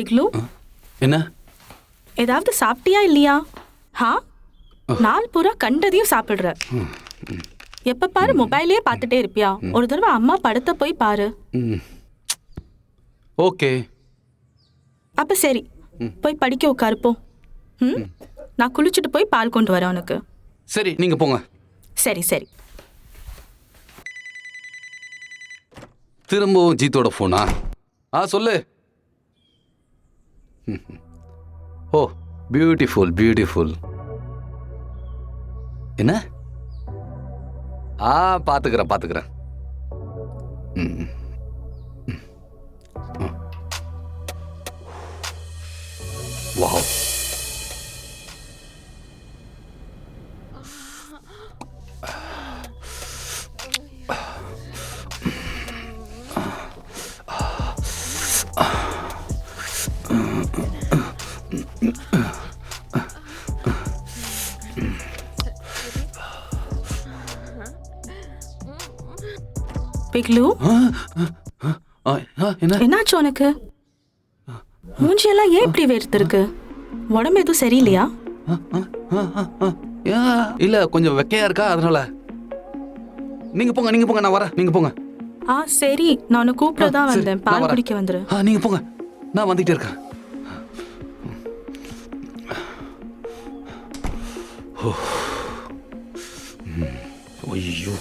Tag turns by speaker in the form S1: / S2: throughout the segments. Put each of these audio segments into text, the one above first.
S1: பிக்லு,
S2: என்ன?
S1: ஏதாவது சாப்பிட்டியா இல்லையா? நாள் பூரா கண்டதையும் சாப்பிடுற. எப்ப பாரு மொபைலே பார்த்துட்டே இருப்பியா? ஒரு தடவை அம்மா படத்தை போய் பாரு.
S2: ஓகே.
S1: அப்ப சரி, போய் படிக்க உட்காருப்போ. நான் குளிச்சுட்டு போய் பால் கொண்டு வரேன் உனக்கு.
S2: சரி, நீங்க போங்க.
S1: சரி சரி.
S2: திரும்பவும் ஜீத்தோட போனா? சொல்லு. ஓ, பியூட்டிஃபுல் பியூட்டிஃபுல். என்ன? பாத்துக்கிறேன். வாவ்.
S1: பிக்லு, என்னாச்சு உனக்கு? மூஞ்சியெல்லாம் ஏன் இப்படி வேர்த்திருக்கு? உடம்பு எதுவும் சரியில்லையா?
S2: இல்ல, கொஞ்சம் வெக்கையா இருக்கா, அதனால. நீங்க போங்க, நான் வரேன். நீங்க போங்க.
S1: சரி, நான் உன்னை கூப்பிடதான் வந்தேன். பால் குடிக்க வந்துரு.
S2: நீங்க போங்க, நான் வந்துட்டே இருக்கேன். ஐயோ.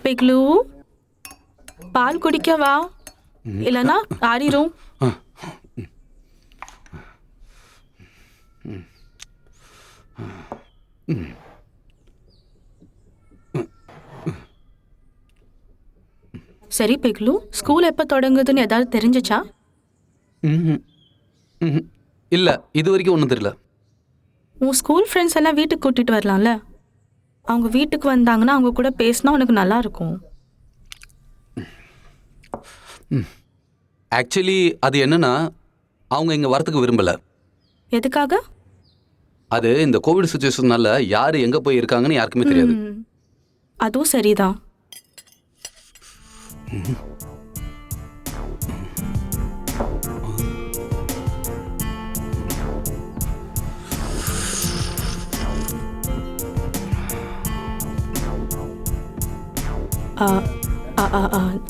S1: பிக்லு, பால் குடிக்க வா, இல்லனா ஆறிரும். சரி பிக்லு, ஸ்கூல் எப்ப தொடங்குதுன்னு ஏதாவது தெரிஞ்சுச்சா?
S2: இல்ல, இது வரைக்கும் ஒன்றும் தெரியல.
S1: உன் ஸ்கூல் ஃப்ரெண்ட்ஸ் எல்லாம் வீட்டுக்கு கூட்டிட்டு வரலாம்ல? அவங்க வீட்டுக்கு வந்தாங்கன்னா அவங்க கூட பேசினா உனக்கு நல்லா இருக்கும்.
S2: ஆக்சுவலி அது என்னன்னா, அவங்க இங்க வரத்துக்கு விரும்பல.
S1: எதுக்காக?
S2: அது இந்த கோவிட் சுச்சுவேஷனால யாரு எங்க போய் இருக்காங்கன்னு யாருக்குமே தெரியாது.
S1: அதுவும் சரிதான்.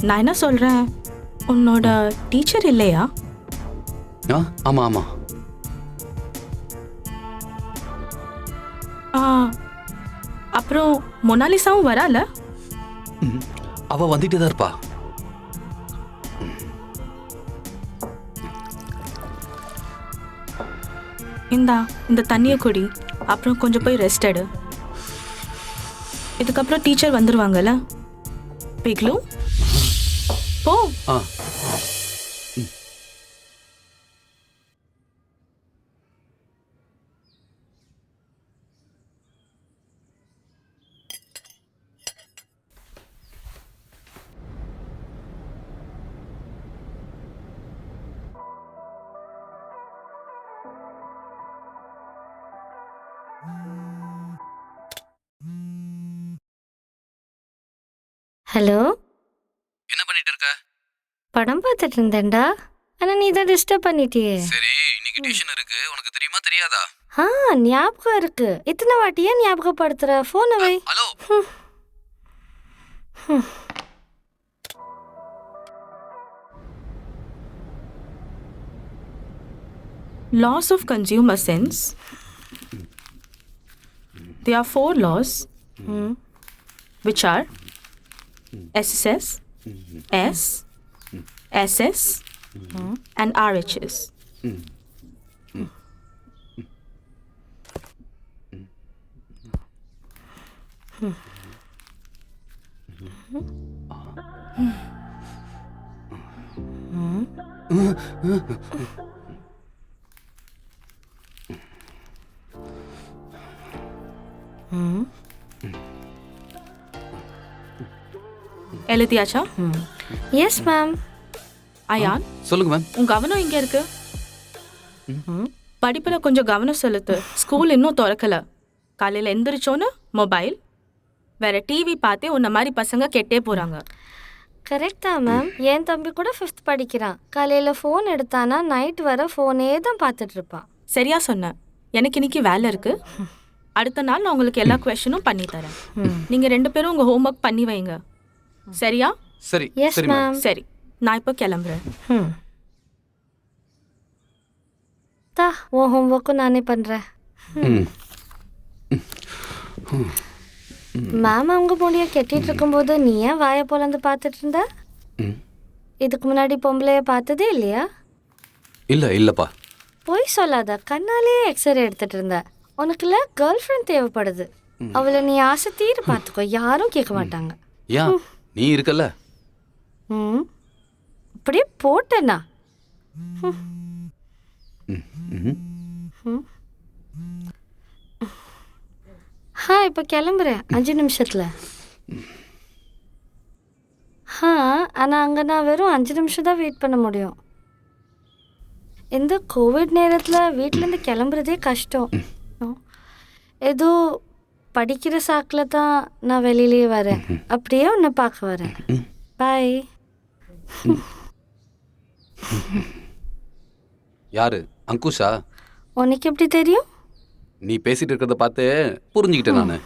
S1: நான் என்ன சொல்றேன், உன்னோட டீச்சர் இல்லையா?
S2: ஆமா.
S1: அப்புறம் மொனாலிசாவும் வரால?
S2: அவ வந்துட்டே தான் இருப்பா.
S1: இந்த தண்ணியை குடி, அப்புறம் கொஞ்சம் போய் ரெஸ்ட் எடு. இதுக்கப்புறம் டீச்சர் வந்துருவாங்கல்ல. பிக்லு, போ.
S3: ஹலோ,
S2: என்ன பண்ணிட்டு இருக்க?
S3: படம் பார்த்துட்டு இருந்தேன்டா. ஆனா நீ தான் டிஸ்டர்ப் பண்ணிட்டியே.
S2: சரி, இன்னைக்கு டியூஷன் இருக்கு, உனக்கு தெரியுமா தெரியாதா?
S3: ஞாபகம் இருக்கு. இத்தனை வாட்டியே ஞாபகப்படுத்துற. போனை வை.
S2: Hello.
S1: Laws of consumer sense. There are 4 laws, which are SSS, S, SS, and RHS. எழுதியாச்சா?
S3: Yes ma'am.
S1: அயான்,
S2: சொல்லுங்க மேம்.
S1: உன் கவனம் இங்க இருக்கு. படிப்புல கொஞ்சம் கவனம் செலுத்து. ஸ்கூல் இன்னும் திறக்கல. காலையில எந்திரிச்சோன்னு மொபைல், வேற டிவி பார்த்தே உன்ன மாதிரி பசங்க கெட்டே போறாங்க.
S3: கரெக்ட் தான் மேம். என் தம்பி கூட 5th படிக்கிறான். காலையில் ஃபோன் எடுத்தானா நைட் வர ஃபோனே தான் பார்த்துட்டு இருப்பான்.
S1: சரியா சொன்ன. எனக்கு இன்னைக்கு வேலை இருக்கு. அடுத்த நாள் நான் உங்களுக்கு எல்லா கொஸ்டினும் பண்ணி தரேன். நீங்க 2 பேரும் உங்க ஹோம்ஒர்க் பண்ணி வைங்க. சரியா?
S2: சரி
S3: எஸ்
S2: சரி மேம்.
S3: மேம்.
S1: சரி, நான் இப்போ கிளம்புறேன்.
S3: தா உன் ஹோம்ஒர்க்கும் நானே பண்ணுறேன்.
S2: ம்.
S3: மேம் அவங்க முடிய கெட்டிட்டு இருக்கும்போது நீ ஏன் வாயை போலந்து பார்த்துட்டு இருந்த?
S2: ம்.
S3: இதுக்கு முன்னாடி பொம்பளைய பார்த்ததே இல்லையா?
S2: இல்லப்பா.
S3: போய் சொல்லாத, கண்ணாலே எக்ஸ்ரே எடுத்துட்டு இருந்த. உனக்குல கேர்ள் ஃப்ரெண்ட் தேவைப்படுது. அவளை நீ ஆசை தீர பார்த்துக்கோ, யாரும் கேட்க மாட்டாங்க.
S2: ஏன் நீ இருக்கல்ல?
S3: ம், அப்படியே போட்டேண்ணா. இப்போ கிளம்புறேன் 5 நிமிஷத்தில். ஆனால் அங்கே நான் வெறும் 5 நிமிஷம் தான் வெயிட் பண்ண முடியும். இந்த கோவிட் நேரத்தில் வீட்டிலேருந்து கிளம்புறதே கஷ்டம். ஏதோ படிக்கிற சாக்கில் தான் நான் வெளியிலேயே வரேன். அப்படியே உன்னை பார்க்க வரேன். பாய்.
S2: யாரு? அங்குஷா?
S3: உனக்கு எப்படி தெரியும்?
S2: நீ பேசிட்டு இருக்கிறத பார்த்து புரிஞ்சுக்கிட்டேன் நானு.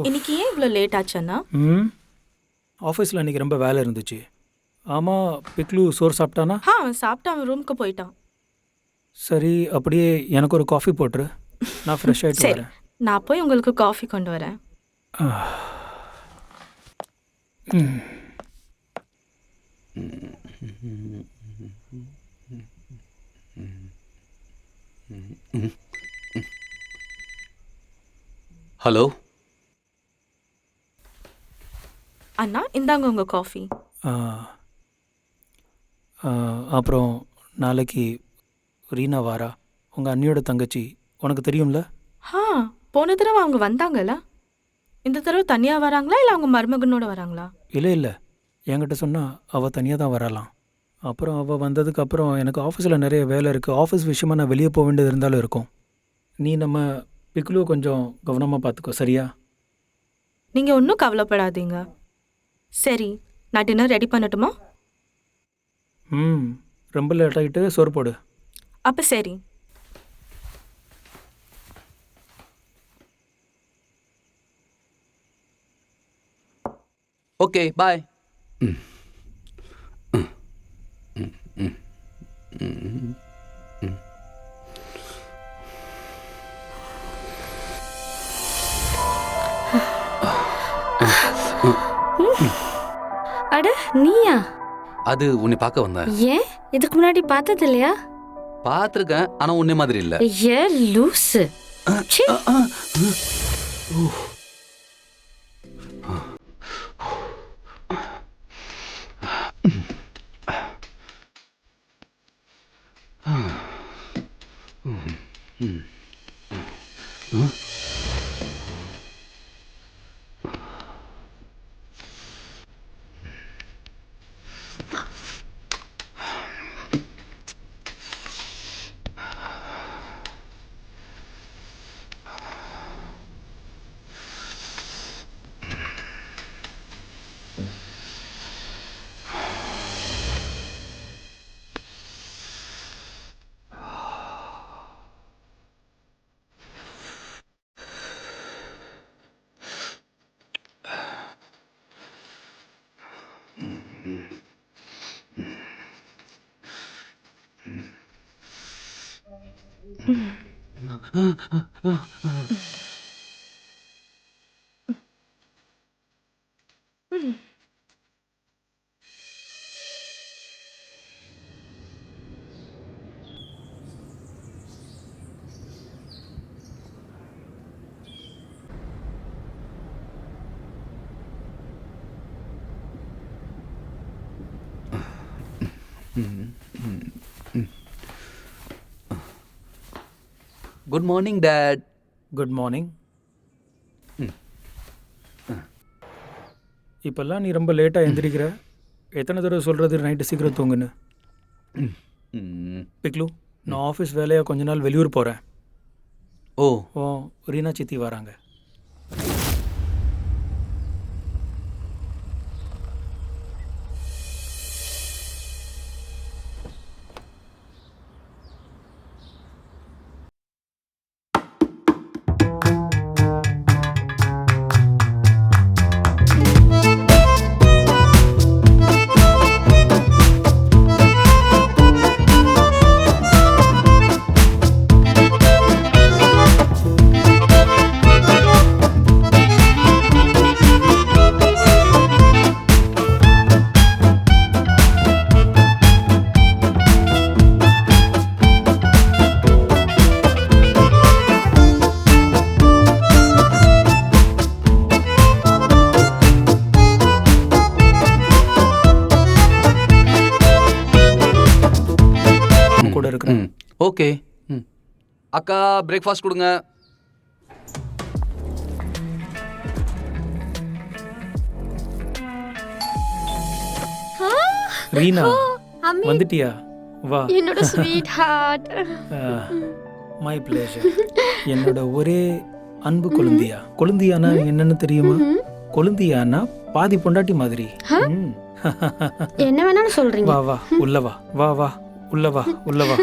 S1: இன்னைக்கு ஏன் இவ்வளோ லேட் ஆச்சுன்னா?
S4: ஆஃபீஸில் அன்றைக்கி ரொம்ப வேலை இருந்துச்சு. ஆமாம், பிக்லு சோறு சாப்பிட்டானா?
S1: சாப்பிட்டு அவன் ரூமுக்கு போயிட்டான்.
S4: சரி, அப்படியே எனக்கு ஒரு காஃபி போட்டுரு, நான் ஃப்ரெஷ் ஆகிட்டு
S1: சரி,
S4: வரேன்.
S1: நான் போய் உங்களுக்கு காஃபி கொண்டு வரேன்.
S2: ஹலோ
S1: அண்ணா, இந்தாங்க உங்க காஃபி.
S4: அப்புறம் நாளைக்கு ரீனா வாரா, உங்கள் அண்ணியோட தங்கச்சி, உனக்கு தெரியும்ல?
S1: போன தடவை அவங்க வந்தாங்கல்ல, இந்த தடவை தனியாக வராங்களா இல்லை அவங்க மருமகனோட வராங்களா?
S4: இல்லை, என்கிட்ட சொன்னால் அவள் தனியாக தான் வரலாம். அப்புறம் அவள் வந்ததுக்கப்புறம் எனக்கு ஆஃபீஸில் நிறைய வேலை இருக்குது. ஆஃபீஸ் விஷயமா நான் வெளியே போக வேண்டியது இருந்தாலும் இருக்கும். நீ நம்ம பிக்லுவை கொஞ்சம் கவனமாக பார்த்துக்கோ, சரியா?
S1: நீங்கள் ஒன்றும் கவலைப்படாதீங்க. சரி, நான் டின்னர் ரெடி பண்ணட்டுமா?
S4: ரொம்ப லேட் ஆகிட்டு சோறு போடு.
S1: அப்போ சரி.
S2: ஓகே, பாய்.
S3: அட, நீயா?
S2: அது உன்னை பார்க்க வந்தேன்.
S3: ஏன் இதுக்கு முன்னாடி பார்த்தது இல்லையா?
S2: பார்த்துருக்கேன், ஆனா உன்னை மாதிரி இல்ல.
S3: ஏ லூசு. ச்சீ.
S2: Good morning date.
S4: Good morning. இப்போல்லாம் நீ ரொம்ப லேட்டாக எந்திரிக்கிற. எத்தனை தடவை சொல்கிறது நைட்டு சீக்கிரம் தூங்குன்னு? பிக்லு, நான் ஆஃபீஸ் வேலையாக கொஞ்ச நாள் வெளியூர் போகிறேன்.
S2: ஓ,
S4: ரீனா சித்தி வராங்க. கூட இருக்கிறேன்.
S2: ஓகே. அக்கா பிரேக்ஃபாஸ்ட் கொடுங்க.
S4: ரீனா வந்துட்டியா? வா.
S3: என்னோட ஸ்வீட் ஹார்ட்.
S4: My pleasure. என்னோட ஒரே அன்பு கொழுந்தியா. கொழுந்தியானா என்னன்னு தெரியுமா? கொழுந்தியானா பாதி பொண்டாட்டி மாதிரி.
S3: என்ன வேணாலும் சொல்றீங்க.
S4: வா வா உள்ள வா. வா வா உள்ள வா. உள்ள வா.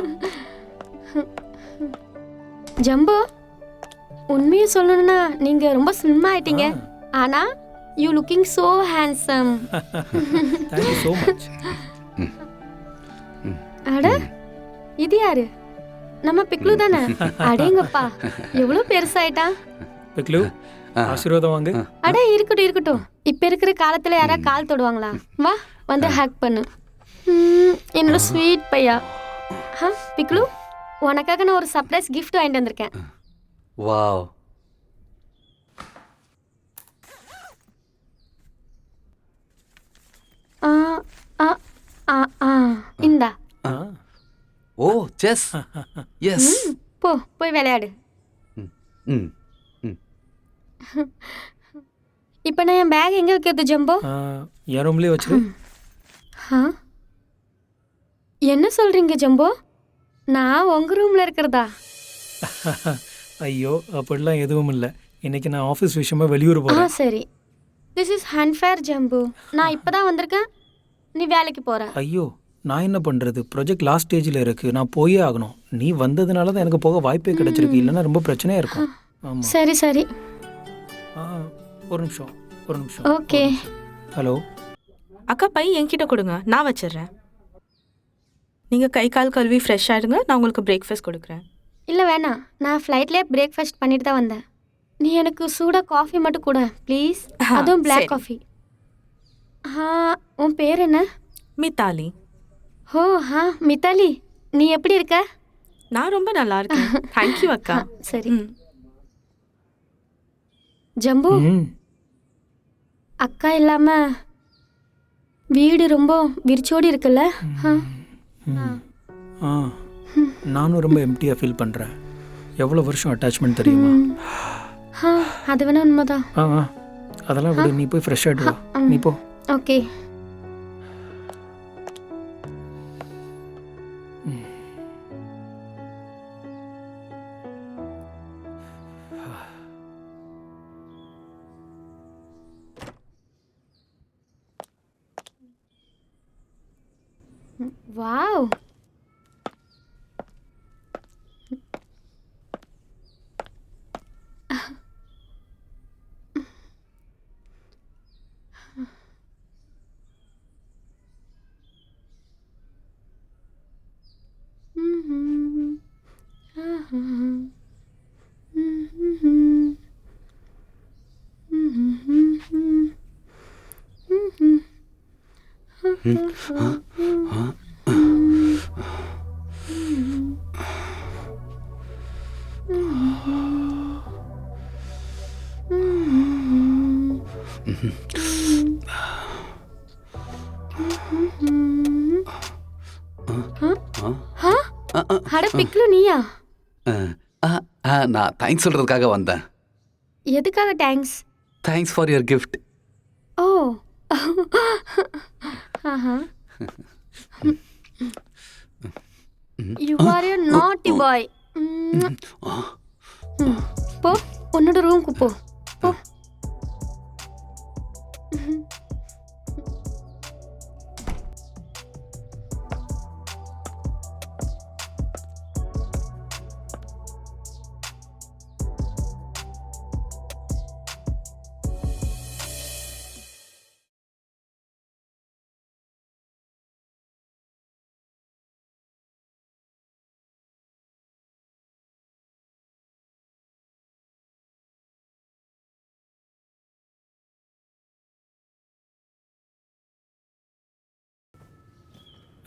S3: ஜம்போ, உண்மையை சொல்லணும்னா நீங்க ரொம்ப ஸ்லிம் ஆயிட்டீங்க. ஆனா you looking so handsome.
S4: Thank you so much.
S3: அட, இது யாரு? நம்ம பிக்லு தானே? அடேங்கப்பா, எவ்வளவு பெருசாயிட்டான்.
S4: பிக்லு, ஆசீர்வாதம் வாங்க.
S3: அட இருக்கட்டும் இருக்கட்டும். இப்ப இருக்கிற காலத்துல யாரா கால் தொடுவாங்களா? வா வந்து ஹேக் பண்ணு. என்னோட ஸ்வீட் பையா. பிக்லு, உனக்காக நான் ஒரு சர்ப்ரைஸ் கிஃப்ட் வாங்கிட்டு வந்திருக்கேன்.
S2: வாவ்.
S3: இந்தா.
S2: ஓ, செஸ். எஸ்.
S3: போய் விளையாடு. இப்போ நான் என் பேக் எங்க வைக்கிறது ஜம்போ?
S4: என் ரூம்லயே வச்சிரு.
S3: என்ன சொல்றீங்க ஜம்போ? நான் உங்க ரூம்ல இருக்கிறதா?
S4: ஐயோ, அப்படிலாம் எதுவும் இல்லை. இன்னைக்கு நான் ஆஃபீஸ் விஷயமா வெளியூர் போகிறேன்.
S3: சரி. This is unfair Jambu. நான் இப்பதான் வந்திருக்கேன், நீ வேலைக்கு போற.
S4: ஐயோ, நான் என்ன பண்ணுறது? ப்ராஜெக்ட் லாஸ்ட் ஸ்டேஜில் இருக்குது, நான் போயே ஆகணும். நீ வந்ததுனால தான் எனக்கு போக வாய்ப்பே கிடைச்சிருக்கு, இல்லைன்னா ரொம்ப பிரச்சனையாக இருக்கும். ஆமாம்.
S3: சரி சரி.
S4: ஒரு நிமிஷம்.
S3: ஓகே.
S4: ஹலோ
S1: அக்கா, பை என்கிட்ட கொடுங்க, நான் வச்சிடுறேன். நீங்கள் கை கால் கழுவி ஃப்ரெஷ் ஆகிடுங்க, நான் உங்களுக்கு பிரேக்ஃபாஸ்ட் கொடுக்குறேன்.
S3: இல்லை வேணாம், நான் ஃப்ளைட்லேயே பிரேக்ஃபாஸ்ட் பண்ணிட்டு தான் வந்தேன். நீ எனக்கு சூடாக காஃபி மட்டும் கூட ப்ளீஸ். அதுவும் பிளாக் காஃபி. உன் பேர் என்ன?
S1: மித்தாலி.
S3: ஓ மித்தாலி, நீ எப்படி இருக்க?
S1: நான் ரொம்ப நல்லா இருக்கேன். தேங்க்யூ அக்கா.
S3: சரி. ஜம்பு, அக்கா இல்லாம வீடு ரொம்ப விரிச்சோடி இருக்குல்ல?
S4: நானும் ரொம்ப எம்டியாக ஃபீல் பண்ணுறேன். எவ்வளோ வருஷம் அட்டாச்மெண்ட் தெரியுமா?
S3: அது வேணா உண்மைதான்.
S4: அதெல்லாம் விடு, நீ போய் ஃப்ரெஷ் ஆகிட்டு வா. நீ போ.
S3: ஓகே. வாவ். அட பிக்லு, நீயா?
S2: நான் தேங்க்ஸ் சொல்றதுக்காக வந்தேன்.
S3: எதுக்காக thanks?
S2: Thanks for your gift.
S3: Oh. You are a naughty boy. போ, உன்னோட ரூமுக்கு போ. போ.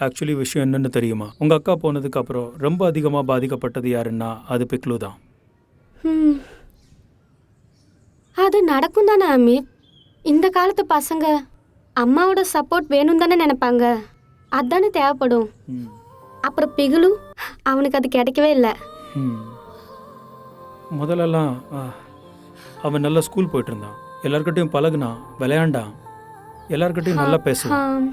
S4: ஆக்சுவலி விஷயம் என்னென்னு தெரியுமா? உங்கள் அக்கா போனதுக்கு அப்புறம் ரொம்ப அதிகமாக பாதிக்கப்பட்டது யாருன்னா அது பிக்லு தான்.
S3: அது நடக்கும் தானே அமித்? இந்த காலத்து பசங்க அம்மாவோட சப்போர்ட் வேணும் தானே நினைப்பாங்க. அதுதானே தேவைப்படும். அப்புறம் பிகுலு, அவனுக்கு அது கிடைக்கவே இல்லை.
S4: முதல்லலாம் அவன் நல்லா ஸ்கூல் போயிட்டு இருந்தான், எல்லார்கிட்டையும் பழகுனான், விளையாண்டான், எல்லார்கிட்டையும் நல்லா பேசுவான்.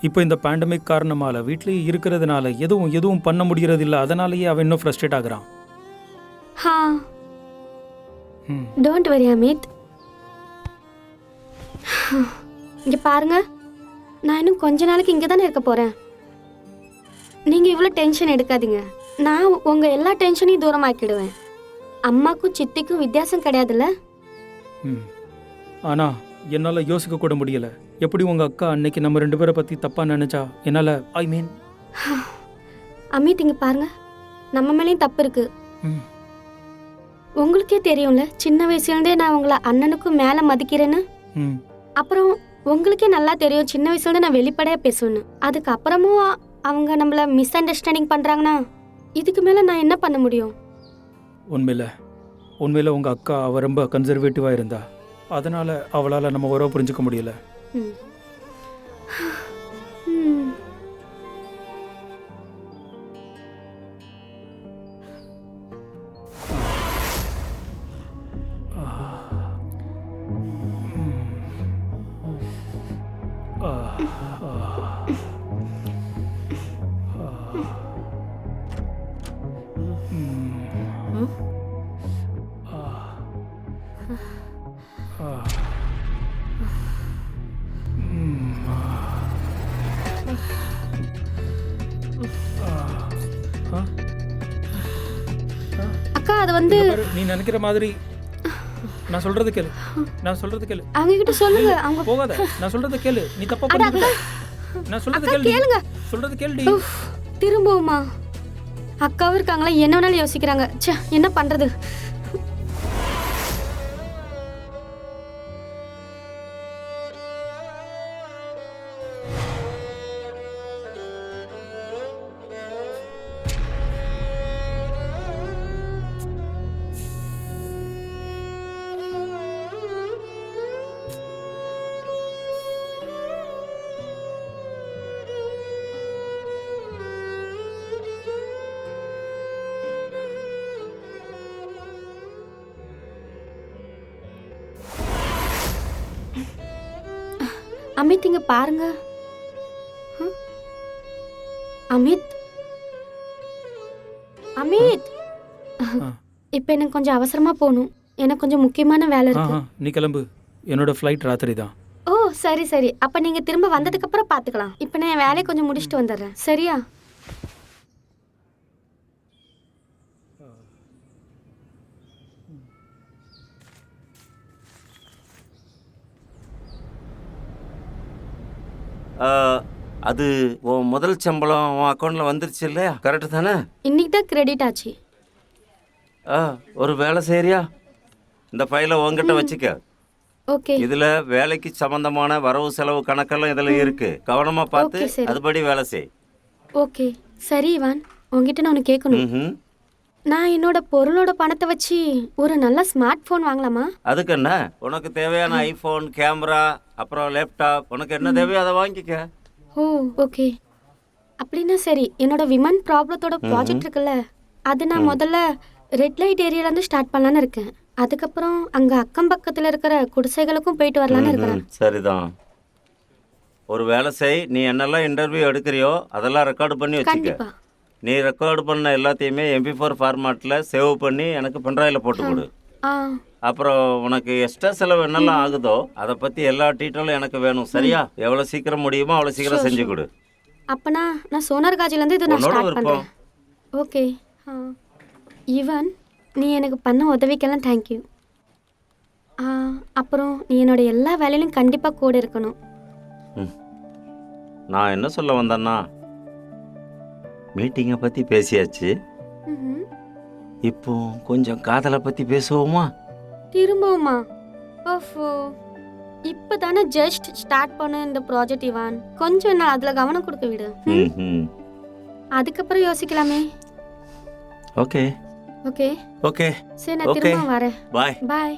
S4: இப்போ இந்த பேண்டமிக் காரணமால வீட்லேயே இருக்கிறதுனால எதுவும் பண்ண முடியறது இல்லை. அதனாலேயே அவன் இன்னும் ஃப்ரஸ்ட்ரேட் ஆகுறான்.
S3: Don't worry Amit. இங்கே பாருங்க, நான் இன்னும் கொஞ்ச நாளைக்கு இங்கே தானே இருக்க போகிறேன். நீங்கள் இவ்வளோ டென்ஷன் எடுக்காதீங்க. நான் உங்கள் எல்லா டென்ஷனையும் தூரமாக்கிடுவேன். அம்மாக்கும் சித்திக்கும் வித்தியாசம் கிடையாதுல்ல.
S4: ஆனால் என்னால் யோசிக்க கூட முடியல. எப்படி உங்கள் அக்கா அன்னைக்கு நம்ம 2 பேரை பற்றி தப்பாக நினச்சா என்னால்
S3: அமித், இங்கே பாருங்க, நம்ம மேலேயும் தப்பு இருக்கு. உங்களுக்கே தெரியும்ல, சின்ன வயசுலேருந்தே நான் உங்களை அண்ணனுக்கும் மேலே மதிக்கிறேன்னு. அப்புறம் உங்களுக்கே நல்லா தெரியும், சின்ன வயசுலேருந்து நான் வெளிப்படையாக பேசுவேன்னு. அதுக்கப்புறமும் அவங்க நம்மளை மிஸ் அண்டர்ஸ்டாண்டிங் பண்ணுறாங்கன்னா இதுக்கு மேலே நான் என்ன பண்ண முடியும்?
S4: உண்மையில் உங்கள் அக்கா அவள் ரொம்ப கன்சர்வேட்டிவாக இருந்தா. அதனால் அவளால் நம்ம உறவை புரிஞ்சுக்க முடியல.
S3: அக்கா, அது வந்து
S4: நீ நினைக்கிற மாதிரி நான் சொல்றது கேளு.
S3: அவங்க கிட்ட சொல்லுங்க. அவங்க
S4: போகாத, நான் சொல்றது கேளு. நீ தப்பா பண்ணிட்ட. நான் சொல்றது கேளுங்க. சொல்றது கேளுடி.
S3: திரும்பவுமா? அக்காவும் இருக்காங்களா, என்ன வேணாலும் யோசிக்கிறாங்க. ச்சே, என்ன பண்றது? அமித் இங்க பாருங்க. அமித் அமித் இப்போ எனக்கு கொஞ்சம் அவசரமா போகணும். எனக்கு கொஞ்சம் முக்கியமான வேலை இருக்கு.
S4: நீ கிளம்பு, என்னோட ஃப்ளைட் ராத்திரி தான்.
S3: ஓ சரி சரி, அப்ப நீங்க திரும்ப வந்ததுக்கு அப்புறம் பாத்துக்கலாம். இப்போ நான் என் வேலையை கொஞ்சம் முடிச்சுட்டு வந்துடுறேன். சரியா?
S5: அது உன் முதல் சம்பளம் உன் அக்கௌண்ட்டில் வந்துருச்சு இல்லையா? கரெக்டு தானே?
S3: இன்னைக்கு தான் கிரெடிட் ஆச்சு.
S5: ஒரு வேலை செய்றியா? இந்த ஃபைலை உங்ககிட்ட வச்சுக்க.
S3: ஓகே.
S5: இதில் வேலைக்கு சம்மந்தமான வரவு செலவு கணக்கெல்லாம் இதில் இருக்கு. கவனமாக பார்த்து
S3: ஓகே, சரி.
S5: அதுபடி வேலை செய்.
S3: ஓகே சரி இவான், உங்ககிட்ட நான் ஒன்று கேட்கணும்.
S5: ம்.
S3: நான் என்னோட பொருளோட பணத்தை வச்சு ஒரு நல்ல ஸ்மார்ட் ஃபோன் வாங்கலாமா?
S5: அதுக்கு என்ன, உனக்கு தேவையான ஐஃபோன், கேமரா, அப்புறம் லேப்டாப், உனக்கு என்ன தேவையோ அதை வாங்கிக்க.
S3: ஓ ஓகே. அப்படின்னா சரி, என்னோட விமன் ப்ராப்ளத்தோட ப்ராஜெக்ட் இருக்குல்ல, அது நான் முதல்ல ரெட் லைட் ஏரியாலேருந்து ஸ்டார்ட் பண்ணலான்னு இருக்கேன். அதுக்கப்புறம் அங்கே அக்கம் பக்கத்தில் இருக்கிற குடிசைகளுக்கும் போயிட்டு வரலான்னு இருக்கிறேன்.
S5: சரிதான். ஒரு வேலை செய், நீ என்னெல்லாம் இன்டர்வியூ எடுக்கிறியோ அதெல்லாம் ரெக்கார்டு பண்ணி வச்சுக்க.
S3: கண்டிப்பா.
S5: நீ ரெக்கார்டு பண்ண எல்லாத்தையுமே MP4 ஃபார்மேட்டில் சேவ் பண்ணி எனக்கு பென்ட்ரைவில் போட்டு கொடு.
S3: ஆ
S5: அப்புறம் உனக்கு எக்ஸ்ட்ரா செலவு என்னெல்லாம் ஆகுதோ அதை பற்றி எல்லா டீட்டெயிலும் எனக்கு வேணும். சரியா? எவ்வளோ சீக்கிரம் முடியுமோ அவ்வளோ சீக்கிரம் செஞ்சு கொடு.
S3: அப்பனா நான் சோனார் காஜிலேருந்து இதை நான்
S5: உன்னோட
S3: ஸ்டார்ட்
S5: விருப்பம்.
S3: பண்ணுறேன். ஓகே. ஈவன் நீ எனக்கு பண்ண உதவிக்கெல்லாம் தேங்க்யூ. அப்புறம் நீ என்னோட எல்லா வேலையிலும் கண்டிப்பாக கூட இருக்கணும்.
S5: நான் என்ன சொல்ல வந்தேன்னா, மீட்டிங்கை பற்றி பேசியாச்சு.
S3: ம்ஹும்.
S5: இப்போ கொஞ்சம் காதலை பற்றி பேசுவோமா?
S3: திரும்பவுமா? ஓஃபோ, இப்போ தானே ஜஸ்ட் ஸ்டார்ட் பண்ண இந்த ப்ராஜெக்ட் இவான். கொஞ்சம் நான் அதில் கவனம் கொடுக்க விடு.
S5: ம்.
S3: அதுக்கப்புறம் யோசிக்கலாமே.
S5: ஓகே
S3: ஓகே
S5: ஓகே
S3: சரி, நான்
S5: Okay.
S3: திரும்ப வரேன்.
S5: பாய்.
S3: பாய்.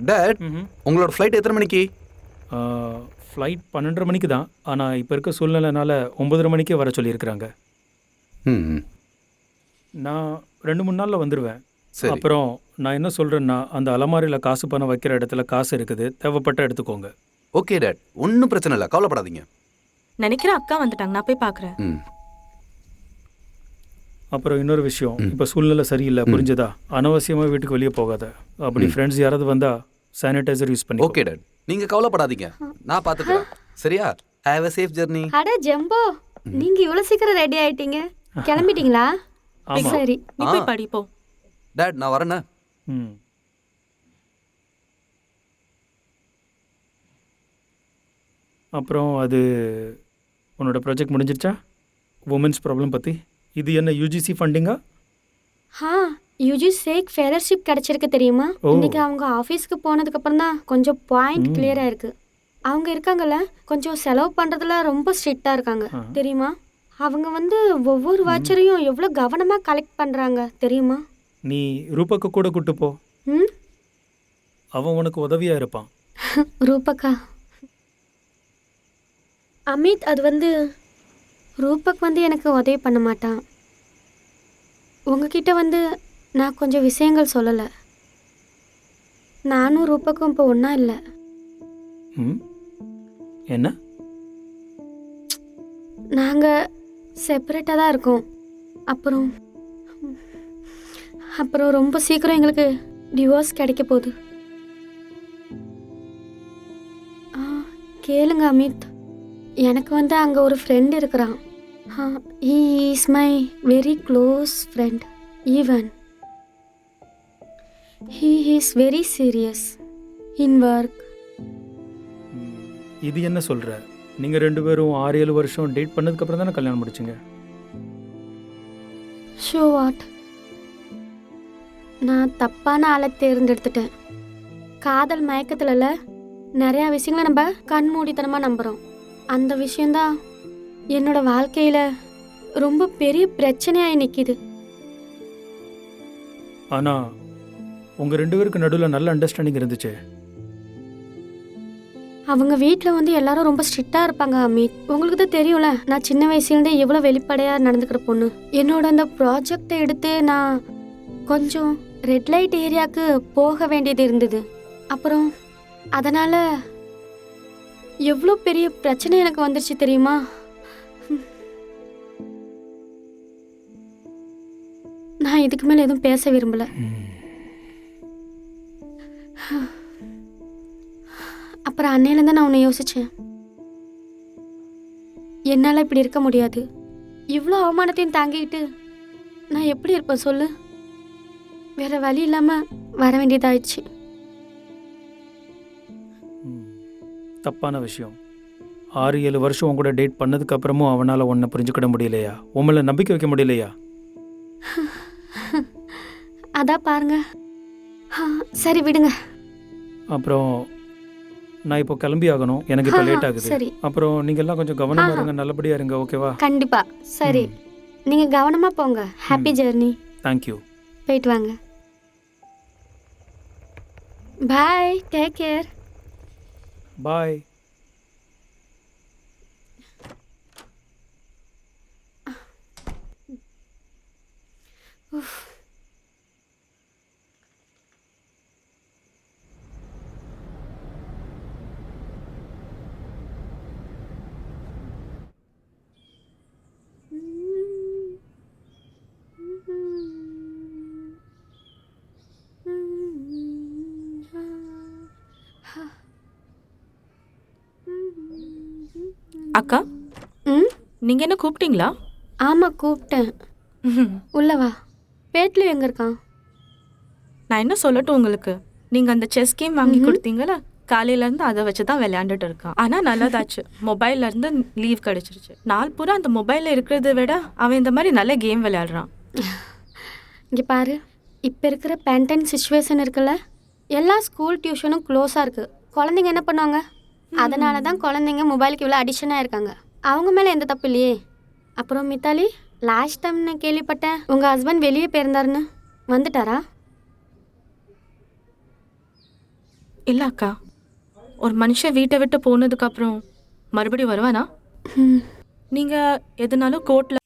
S2: டேட், உங்களோட ஃப்ளைட் எத்தனை மணிக்கு?
S4: ஃப்ளைட் 12:30 மணிக்கு தான். ஆனால் இப்போ இருக்க சூழ்நிலைனால 9:30 மணிக்கே வர சொல்லியிருக்கிறாங்க.
S2: ம்.
S4: நான் 2-3 நாளில் வந்துடுவேன்.
S2: சரி.
S4: அப்புறம் நான் என்ன சொல்கிறேன்னா, அந்த அலமாரியில் காசு பணம் வைக்கிற இடத்துல காசு இருக்குது, தேவைப்பட்ட எடுத்துக்கோங்க.
S2: ஓகே டேட், ஒன்றும் பிரச்சனை இல்லை, கவலைப்படாதீங்க.
S1: நினைக்கிறேன் அக்கா வந்துட்டாங்க, நான் போய் பார்க்குறேன்.
S2: ம்.
S4: அப்புறம் இன்னொரு விஷயம், இப்போ சூழ்நிலை சரியில்லை, புரிஞ்சதா? அனாவசியமாக வீட்டுக்கு வெளியே போகாத. அப்படி ஃப்ரெண்ட்ஸ் யாராவது வந்தால் சானிடைசர் யூஸ் பண்ணி.
S2: ஓகே டேட், நீங்கள் கவலைப்படாதீங்க, நான் பார்த்துக்கிறேன். சரியா? Have a safe journey.
S3: அட ஜம்போ, நீங்க இவ்வளவு சீக்கிரம் ரெடி ஆயிட்டீங்க, கிளம்பிட்டீங்களா?
S4: ஆமாம்.
S3: சரி.
S1: நீ போய் படி போ.
S2: டேட், நான் வரேண்ணே.
S4: ம். அப்புறம் அது உன்னோட ப்ராஜெக்ட் முடிஞ்சிருச்சா? உமன்ஸ் ப்ராப்ளம் பற்றி. இது என்ன UGC ஃபண்டிங்கா?
S3: யூஜி சேக் ஃபெலோஷிப் கிடைச்சிருக்கு தெரியுமா?
S4: ஓ.
S3: இன்னைக்கு அவங்க ஆஃபீஸ்க்கு போனதுக்கு அப்புறம் தான் கொஞ்சம் பாயிண்ட் கிளியரா இருக்கு. அவங்க இருக்காங்கல்ல, கொஞ்சம் செலவு பண்றதுல ரொம்ப ஸ்ட்ரிக்டா இருக்காங்க தெரியுமா? அவங்க வந்து ஒவ்வொரு வாட்சரையும் எவ்வளோ கவனமா கலெக்ட் பண்றாங்க தெரியுமா?
S4: நீ ரூபாக்கு கூட கூட்டு போ,
S3: ம்
S4: அவன் உனக்கு உதவியாக இருப்பான்.
S3: ரூபக்கா. அமித், அது வந்து ரூபக் வந்து எனக்கு உதவி பண்ண மாட்டான். உங்ககிட்ட வந்து நான் கொஞ்சம் விஷயங்கள் சொல்லலை. நானும் ரூபக்கும் இப்போ ஒன்றா இல்லை.
S4: ம். என்ன?
S3: நாங்கள் செப்பரேட்டாக தான் இருக்கோம். அப்புறம் அப்புறம் ரொம்ப சீக்கிரம் எங்களுக்கு டிவோர்ஸ் கிடைக்க போகுது. கேளுங்க அமித், எனக்கு வந்து அங்கே ஒரு ஃப்ரெண்ட் இருக்கிறான். He is my very close friend. Even he is very serious in work.
S4: இது என்ன சொல்கிற? நீங்கள் 2 பேரும் 6-7 வருஷம் டேட் பண்ணதுக்கப்புறம் தானே கல்யாணம் முடிச்சிங்க?
S3: ஷோ வாட், நான் தப்பான ஆளை தேர்ந்தெடுத்துட்டேன். காதல் மயக்கத்துலல நிறையா விஷயங்களை நம்ம கண்மூடித்தனமாக நம்புகிறோம். அந்த விஷயந்தான் என்னோட வாழ்க்கையில் ரொம்ப பெரிய பிரச்சனையாகி நிற்கிது.
S4: ஆனால் உங்கள் 2 பேருக்கு நடுவில் நல்ல அண்டர்ஸ்டாண்டிங் இருந்துச்சு.
S3: அவங்க வீட்டில் வந்து எல்லாரும் ரொம்ப ஸ்ட்ரிக்டாக இருப்பாங்க அமித். உங்களுக்கு தான் தெரியும்ல, நான் சின்ன வயசுலேருந்தே எவ்வளோ வெளிப்படையாக நடந்துக்கிற பொண்ணு. என்னோட அந்த ப்ராஜெக்டை எடுத்து நான் கொஞ்சம் ரெட் லைட் ஏரியாவுக்கு போக வேண்டியது இருந்தது. அப்புறம் அதனால் எவ்வளோ பெரிய பிரச்சனை எனக்கு வந்துருச்சு தெரியுமா? நான் இதுக்கு மேலே எதுவும் பேச விரும்பல. அப்புறம் அன்னையிலேருந்து நான் உன்னை யோசித்தேன். என்னால் இப்படி இருக்க முடியாது. இவ்வளோ அவமானத்தையும் தாங்கிக்கிட்டு நான் எப்படி இருப்பேன் சொல்லு? வேற வழி இல்லாமல் வர வேண்டியதாயிடுச்சு.
S4: தப்பான விஷயம். 6-7 வருஷம் உன் கூட டேட் பண்ணதுக்கு அப்புறமும் அவனால் உன்னை புரிஞ்சுக்கிட முடியலையா? உங்களை நம்பிக்கை வைக்க முடியலையா?
S3: அதான் பாருங்க. சரி விடுங்க.
S4: அப்புறம் நான் இப்போ கிளம்பி ஆகணும். எனக்கு இப்போ லேட் ஆகுது.
S3: சரி.
S4: அப்புறம் நீங்கள் எல்லாம் கொஞ்சம் கவனமாக இருங்க, நல்லபடியாக இருங்க. ஓகேவா?
S3: கண்டிப்பா. சரி, நீங்கள் கவனமாக போங்க. Happy journey.
S4: தேங்க்யூ.
S3: போயிட்டு வாங்க. பாய். Take care.
S4: பாய்.
S1: அக்கா,
S3: ம்,
S1: நீங்க என்ன கூப்பிட்டீங்களா?
S3: ஆமாம் கூப்பிட்டேன். உள்ள வா. பேட்லு எங்கே இருக்கான்?
S1: நான் என்ன சொல்லட்டும் உங்களுக்கு? நீங்க அந்த செஸ் கேம் வாங்கி கொடுத்தீங்கல்ல, காலையில இருந்து அதை வச்சு தான் விளையாண்டுட்டு இருக்கான். ஆனா நல்லதாச்சு, மொபைல்ல இருந்து லீவ் கிடைச்சிருச்சு. நாள் பூரா அந்த மொபைல்ல இருக்கிறத விட அவன் இந்த மாதிரி நல்ல கேம் விளையாடுறான்.
S3: இங்கே பாரு, இப்போ இருக்கிற பேண்டன் சுச்சுவேஷன் இருக்குல்ல, எல்லா ஸ்கூல் டியூஷனும் க்ளோஸாக இருக்குது. குழந்தைங்க என்ன பண்ணுவாங்க? அதனால தான் குழந்தைங்க மொபைலுக்கு இவ்வளோ அடிக்ஷனாக இருக்காங்க. அவங்க மேலே எந்த தப்பு இல்லையே. அப்புறம் மித்தாலி, லாஸ்ட் டைம் நான் கேள்விப்பட்டேன் உங்கள் ஹஸ்பண்ட் வெளியே போயிருந்தாருன்னு. வந்துட்டாரா?
S1: இல்ல அக்கா, ஒரு மனுஷன் வீட்டை விட்டு போனதுக்கு அப்புறம் மறுபடியும் வருவானா? நீங்க எதுனாலும் கோர்ட்ல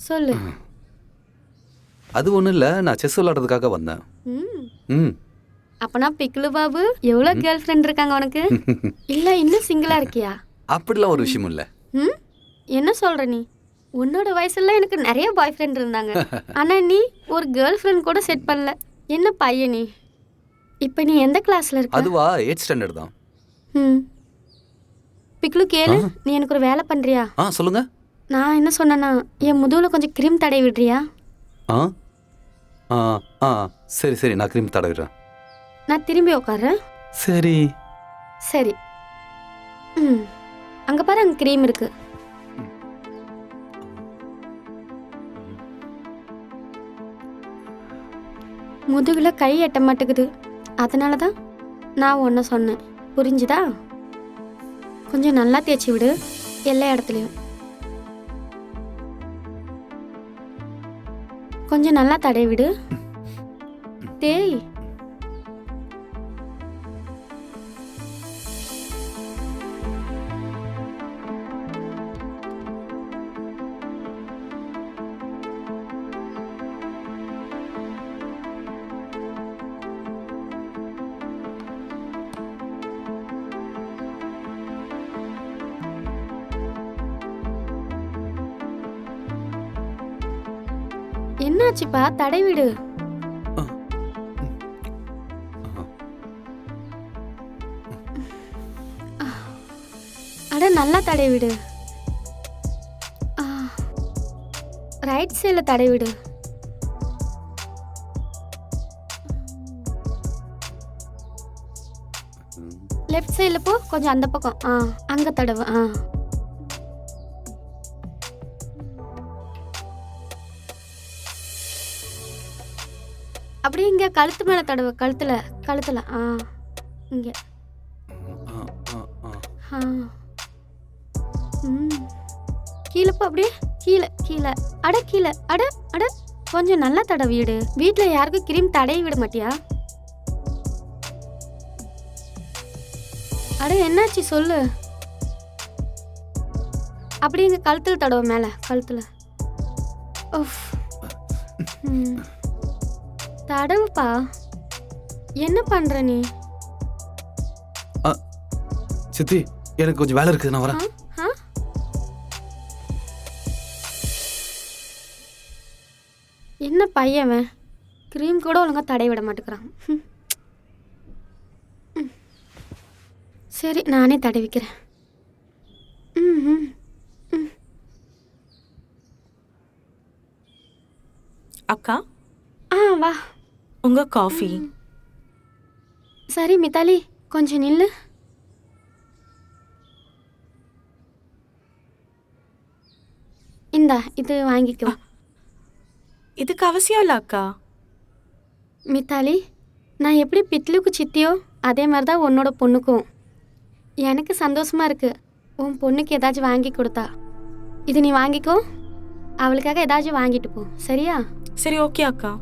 S3: சொல்லு.
S2: அது ஒன்றும் இல்லை, நான் செஸ் விளையாடுறதுக்காக வந்தேன். ம்.
S3: அப்பனா பிக்லு பாபு, எவ்வளோ கேர்ள் ஃப்ரெண்ட் இருக்காங்க உனக்கு? இல்லை இன்னும் சிங்கிளாக இருக்கியா?
S2: அப்படிலாம் ஒரு விஷயம் இல்லை.
S3: ம், என்ன சொல்கிற நீ? உன்னோட வயசுல எனக்கு நிறைய பாய் ஃப்ரெண்ட் இருந்தாங்க. ஆனால் நீ ஒரு கேர்ள் ஃப்ரெண்ட் கூட செட் பண்ணல. என்ன பையன் நீ? இப்போ நீ எந்த கிளாஸில் இருக்க?
S2: அதுவா 8th ஸ்டாண்டர்ட் தான்.
S3: ம், பிக்லு கேளு, நீ எனக்கு ஒரு வேலை பண்ணுறியா?
S2: சொல்லுங்க.
S3: நான் என்ன சொன்னேன்னா, என் முதுகில் கொஞ்சம் க்ரீம் தடவி விடுறியா?
S2: ஆ ஆ ஆ சரி சரி, நான் க்ரீம் தடவிடுறேன்.
S3: நான் திரும்பி உட்கார்றேன்.
S2: சரி
S3: சரி. ம், அங்கே பாரு, அங்கே க்ரீம் இருக்கு. முதுகில் கை எட்ட மாட்டேங்குது. அதனால தான் நான் ஒன்று சொன்னேன். புரிஞ்சுதா? கொஞ்சம் நல்லா தேய்ச்சி விடு எல்லா இடத்துலையும். கொஞ்சம் நல்லா தடவி விடு. தேய். என்னாச்சுப்பா? தடை விடு. அட நல்லா தடவி விடு. ரைட் சைடில் தடவி விடு. லெஃப்ட் சைடில் போ, கொஞ்சம் அந்த பக்கம். அங்கே தடவு. அப்படியே இங்கே கழுத்து மேலே தடவு. கழுத்தில் இங்கே. கீழே போ, அப்படியே கீழே. அட கொஞ்சம் நல்லா தடவி விடு. வீட்டில் யாருக்கும் கிரீம் தடவி விட மாட்டியா? அட என்னாச்சு சொல்லு. அப்படி இங்க கழுத்தில் தடவை, மேல கழுத்துல. தடவுப்பா. என்ன பண்ற நீ?
S2: சித்தி எனக்கு கொஞ்சம் வேலை இருக்குது, நான் வரேன்.
S3: என்ன பையன், கிரீம் கூட ஒழுங்கா தடவி விட மாட்டேங்கிறான். சரி, நானே தடவிக்கிறேன்.
S1: அக்கா
S3: வா.
S1: உங்க காஃபி.
S3: சரி மித்தாலி, கொஞ்சம் நில்லு. இந்தா, இது வாங்கிக்கோ.
S1: இதுக்கு அவசியம் இல்லை அக்கா.
S3: மித்தாலி, நான் எப்படி பிட்லுக்கு சித்தியோ அதே மாதிரி தான் உன்னோட பொண்ணுக்கும். எனக்கு சந்தோஷமா இருக்கு உன் பொண்ணுக்கு ஏதாச்சும் வாங்கி கொடுத்தா. இது நீ வாங்கிக்கோ, அவளுக்காக ஏதாச்சும் வாங்கிட்டு போ, சரியா?
S1: சரி, ஓகே அக்கா.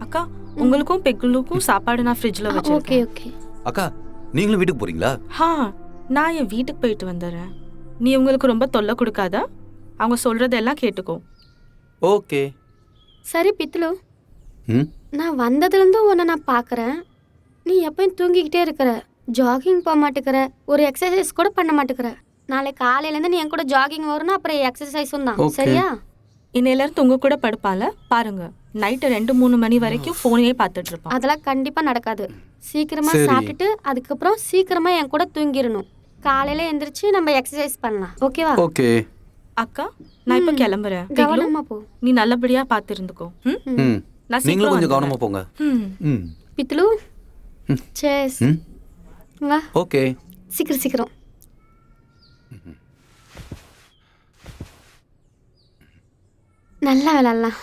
S1: அக்கா, உங்களுக்கும் பெக்குலுக்கும் சாப்பாடு நான் ஃப்ரிட்ஜில் வச்சிருக்கேன்.
S3: ஓகே.
S2: அக்கா, நீங்களும் வீட்டுக்கு போறீங்களா?
S1: நான் என் வீட்டுக்கு போயிட்டு வந்துடுறேன். நீ உங்களுக்கு ரொம்ப தொல்லை கொடுக்காத, அவங்க சொல்றதெல்லாம் கேட்டுக்கோ.
S2: ஓகே.
S3: சரி பித்லு, நான் வந்ததுலேருந்து உன்னை நான் பார்க்குறேன். நீ எப்பயும் தூங்கிக்கிட்டே இருக்கிற, ஜாகிங் போக மாட்டேங்கிற, ஒரு எக்ஸசைஸ் கூட பண்ண மாட்டேங்கிற. நாளைக்கு காலையிலேருந்து நீ என் கூட ஜாகிங் வரணும், அப்புறம் எக்ஸசைஸும் தான், சரியா?
S1: இன்னையிலேருந்து உங்க கூட படுப்பால பாருங்க. நைட்டு 2-3 மணி வரைக்கும் ஃபோனே பார்த்துட்டு இருப்பான்.
S3: அதெல்லாம் கண்டிப்பாக நடக்காது. சீக்கிரமா சாப்பிட்டுட்டு அதுக்கப்புறம் சீக்கிரமா என் கூட தூங்கிடணும். காலையில எந்திரிச்சு நம்ம எக்ஸசைஸ் பண்ணலாம், ஓகேவா?
S2: ஓகே.
S1: அக்கா, நான் இப்போ கிளம்புறேன்.
S3: கவனமா போ.
S1: நீ நல்லபடியா பார்த்து இருந்துக்கோ.
S2: நீங்களும் கொஞ்சம் கவனமா போங்க.
S3: பித்லு, சேஸ். வா.
S2: ஓகே.
S3: சீக்கிரம். நல்லா விளையாடலாம்.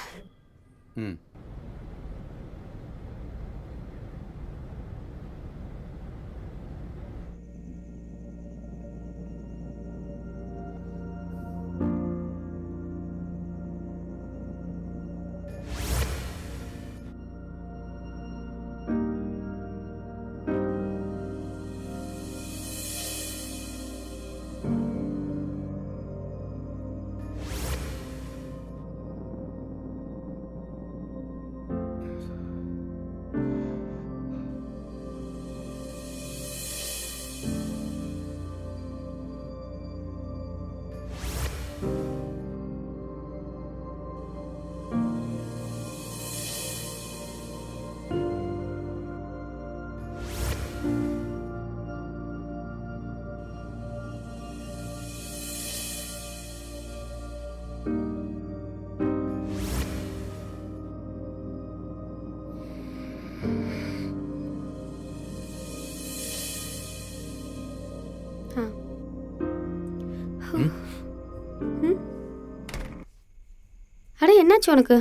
S3: அட என்னாச்சு உனக்கு?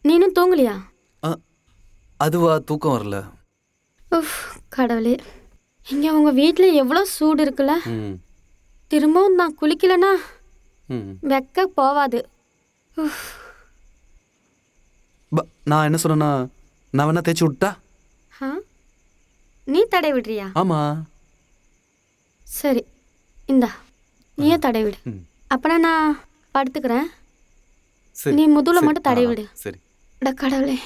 S3: நீனும் தூங்கலையா?
S2: அதுவா, தூக்கம் வரல.
S3: கடவுளே, இங்க உங்க வீட்டில் எவ்வளோ சூடு இருக்குல்ல. திரும்பவும் நான் குளிக்கலனா வெக்க போவாது.
S2: நான் என்ன சொன்னேன்னா, நான் வேணா தேய்ச்சி விட்டா?
S3: நீ தடை விடுறியா?
S2: ஆமா.
S3: சரி, இந்தா நீயே தடை விடு. அப்பனா நான் படுத்துக்கிறேன். நீ முதுகுல மட்டும் தடை விடு.
S2: சரி.
S3: கடவுளே.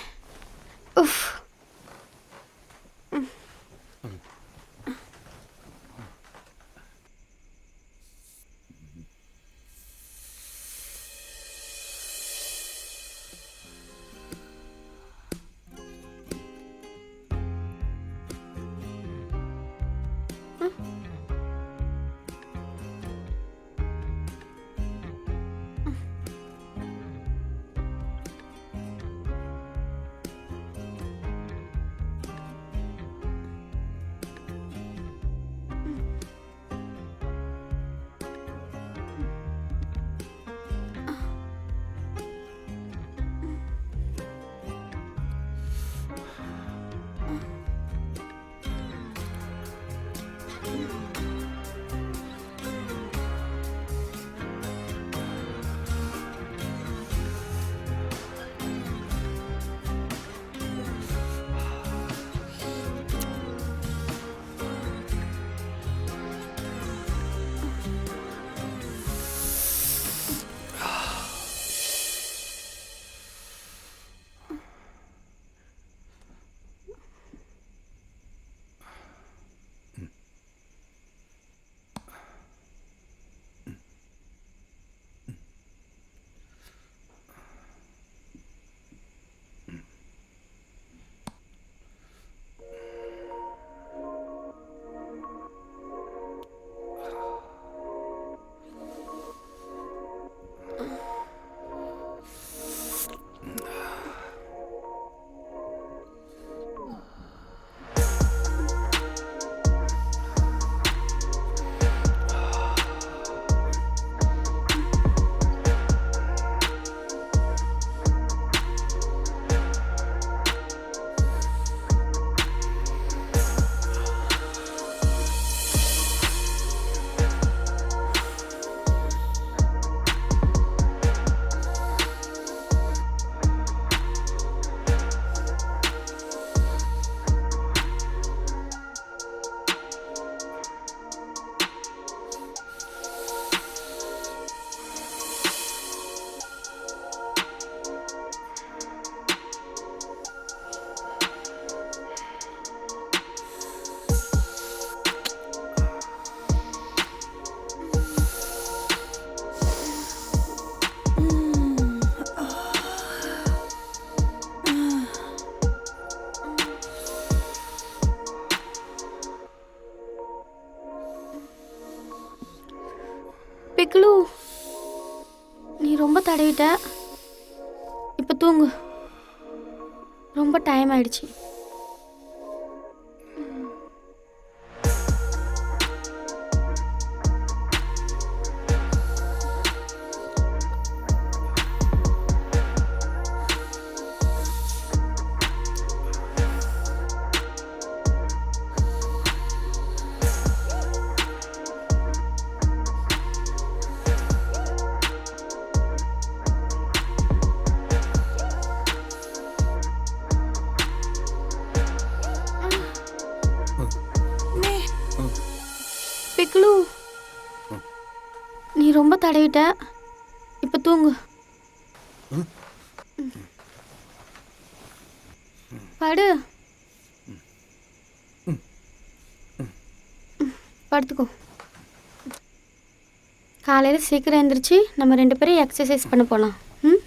S3: பிக்குலு நீ ரொம்ப தடவிட்ட, இப்போ தூங்கு. ரொம்ப டைம் ஆயிடுச்சு. பிக்குலு நீ ரொம்ப தடவிட்ட, இப்போ தூங்கு. படு. படுத்துக்கோ. காலையில் சீக்கிரம் எழுந்திரிச்சு நம்ம 2 பேரும் எக்ஸசைஸ் பண்ண போகலாம். ம்.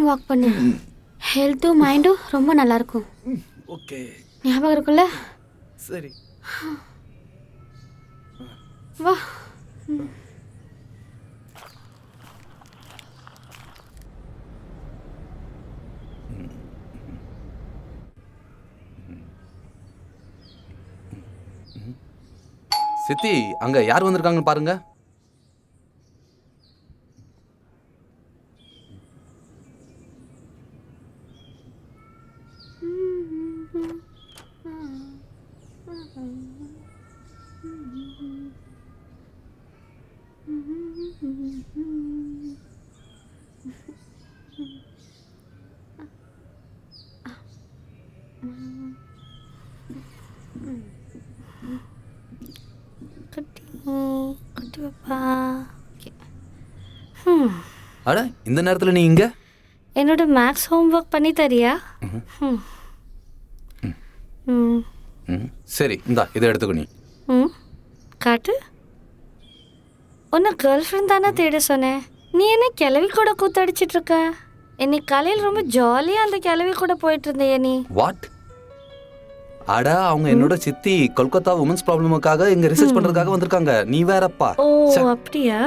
S3: வாக் பண்ணு. ஹெல்த்தும் மைண்டும் ரொம்ப நல்லாயிருக்கும்.
S4: ஓகே,
S3: ஞாபகம் இருக்குல்ல?
S4: சரி.
S3: வா.
S2: சித்தி, அங்க யார் வந்திருக்காங்கன்னு பாருங்க.
S3: பண்ணிட்டு வைப்பா. ஓகே.
S2: அட இந்த நேரத்தில் நீ இங்கே?
S3: என்னோட மேக்ஸ் ஹோம்ஒர்க் பண்ணி தரியா?
S2: சரி இந்தா இதை எடுத்துக்கோ நீ.
S3: காட்டு. உன்னை கேர்ள் ஃப்ரெண்ட் தானே தேட சொன்னேன். நீ என்ன கிளவி கூட கூத்தடிச்சிட்டு இருக்க? இன்னைக்கு காலையில் ரொம்ப ஜாலியாக அந்த கிளவி கூட போயிட்டு இருந்தேயே நீ.
S2: வாட்? அட அவங்க என்னோட சித்தி கொல்கத்தா உமன்ஸ் ப்ராப்ளமுக்காக இங்க ரிசர்ச் பண்றதுக்காக வந்திருக்காங்க. நீ வேறப்பா.
S3: ஓ அப்படியா?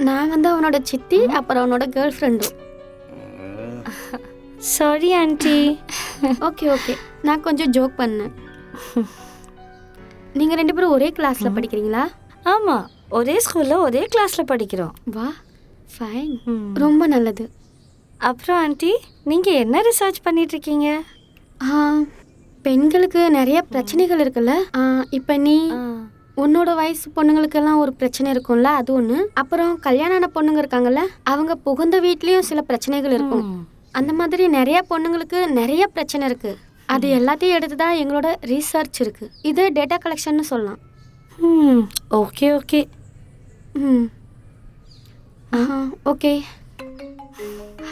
S6: நான் வந்து அவனோட சித்தி, அப்புறம் அவனோட கேர்ள் ஃப்ரெண்டும்.
S3: Sorry aunty.
S6: ஓகே ஓகே, நான் கொஞ்சம் ஜோக் பண்ணேன். நீங்க 2 பேரும் ஒரே கிளாஸ்ல படிக்கிறீங்களா?
S3: ஆமாம், ஒரே ஸ்கூலில் ஒரே கிளாஸில் படிக்கிறோம்.
S6: வா, ஃபைன், ரொம்ப நல்லது.
S3: அப்புறம் ஆண்டி, நீங்கள் என்ன ரிசர்ச் பண்ணிகிட்ருக்கீங்க?
S6: பெண்களுக்கு நிறைய பிரச்சனைகள் இருக்குல்ல. இப்போ நீ உன்னோட வயசு பொண்ணுங்களுக்கெல்லாம் ஒரு பிரச்சனை இருக்கும்ல, அது ஒன்று. அப்புறம் கல்யாணம் ஆன பொண்ணுங்க இருக்காங்கல்ல, அவங்க புகுந்த வீட்லேயும் சில பிரச்சனைகள் இருக்கும். அந்த மாதிரி நிறைய பொண்ணுங்களுக்கு நிறைய பிரச்சனை இருக்கு. அது எல்லாத்தையும் எடுத்து தான் எங்களோட ரிசர்ச் இருக்கு. இது டேட்டா கலெக்ஷன்னு சொல்லலாம்.
S3: Okay okay.
S6: ஓகே.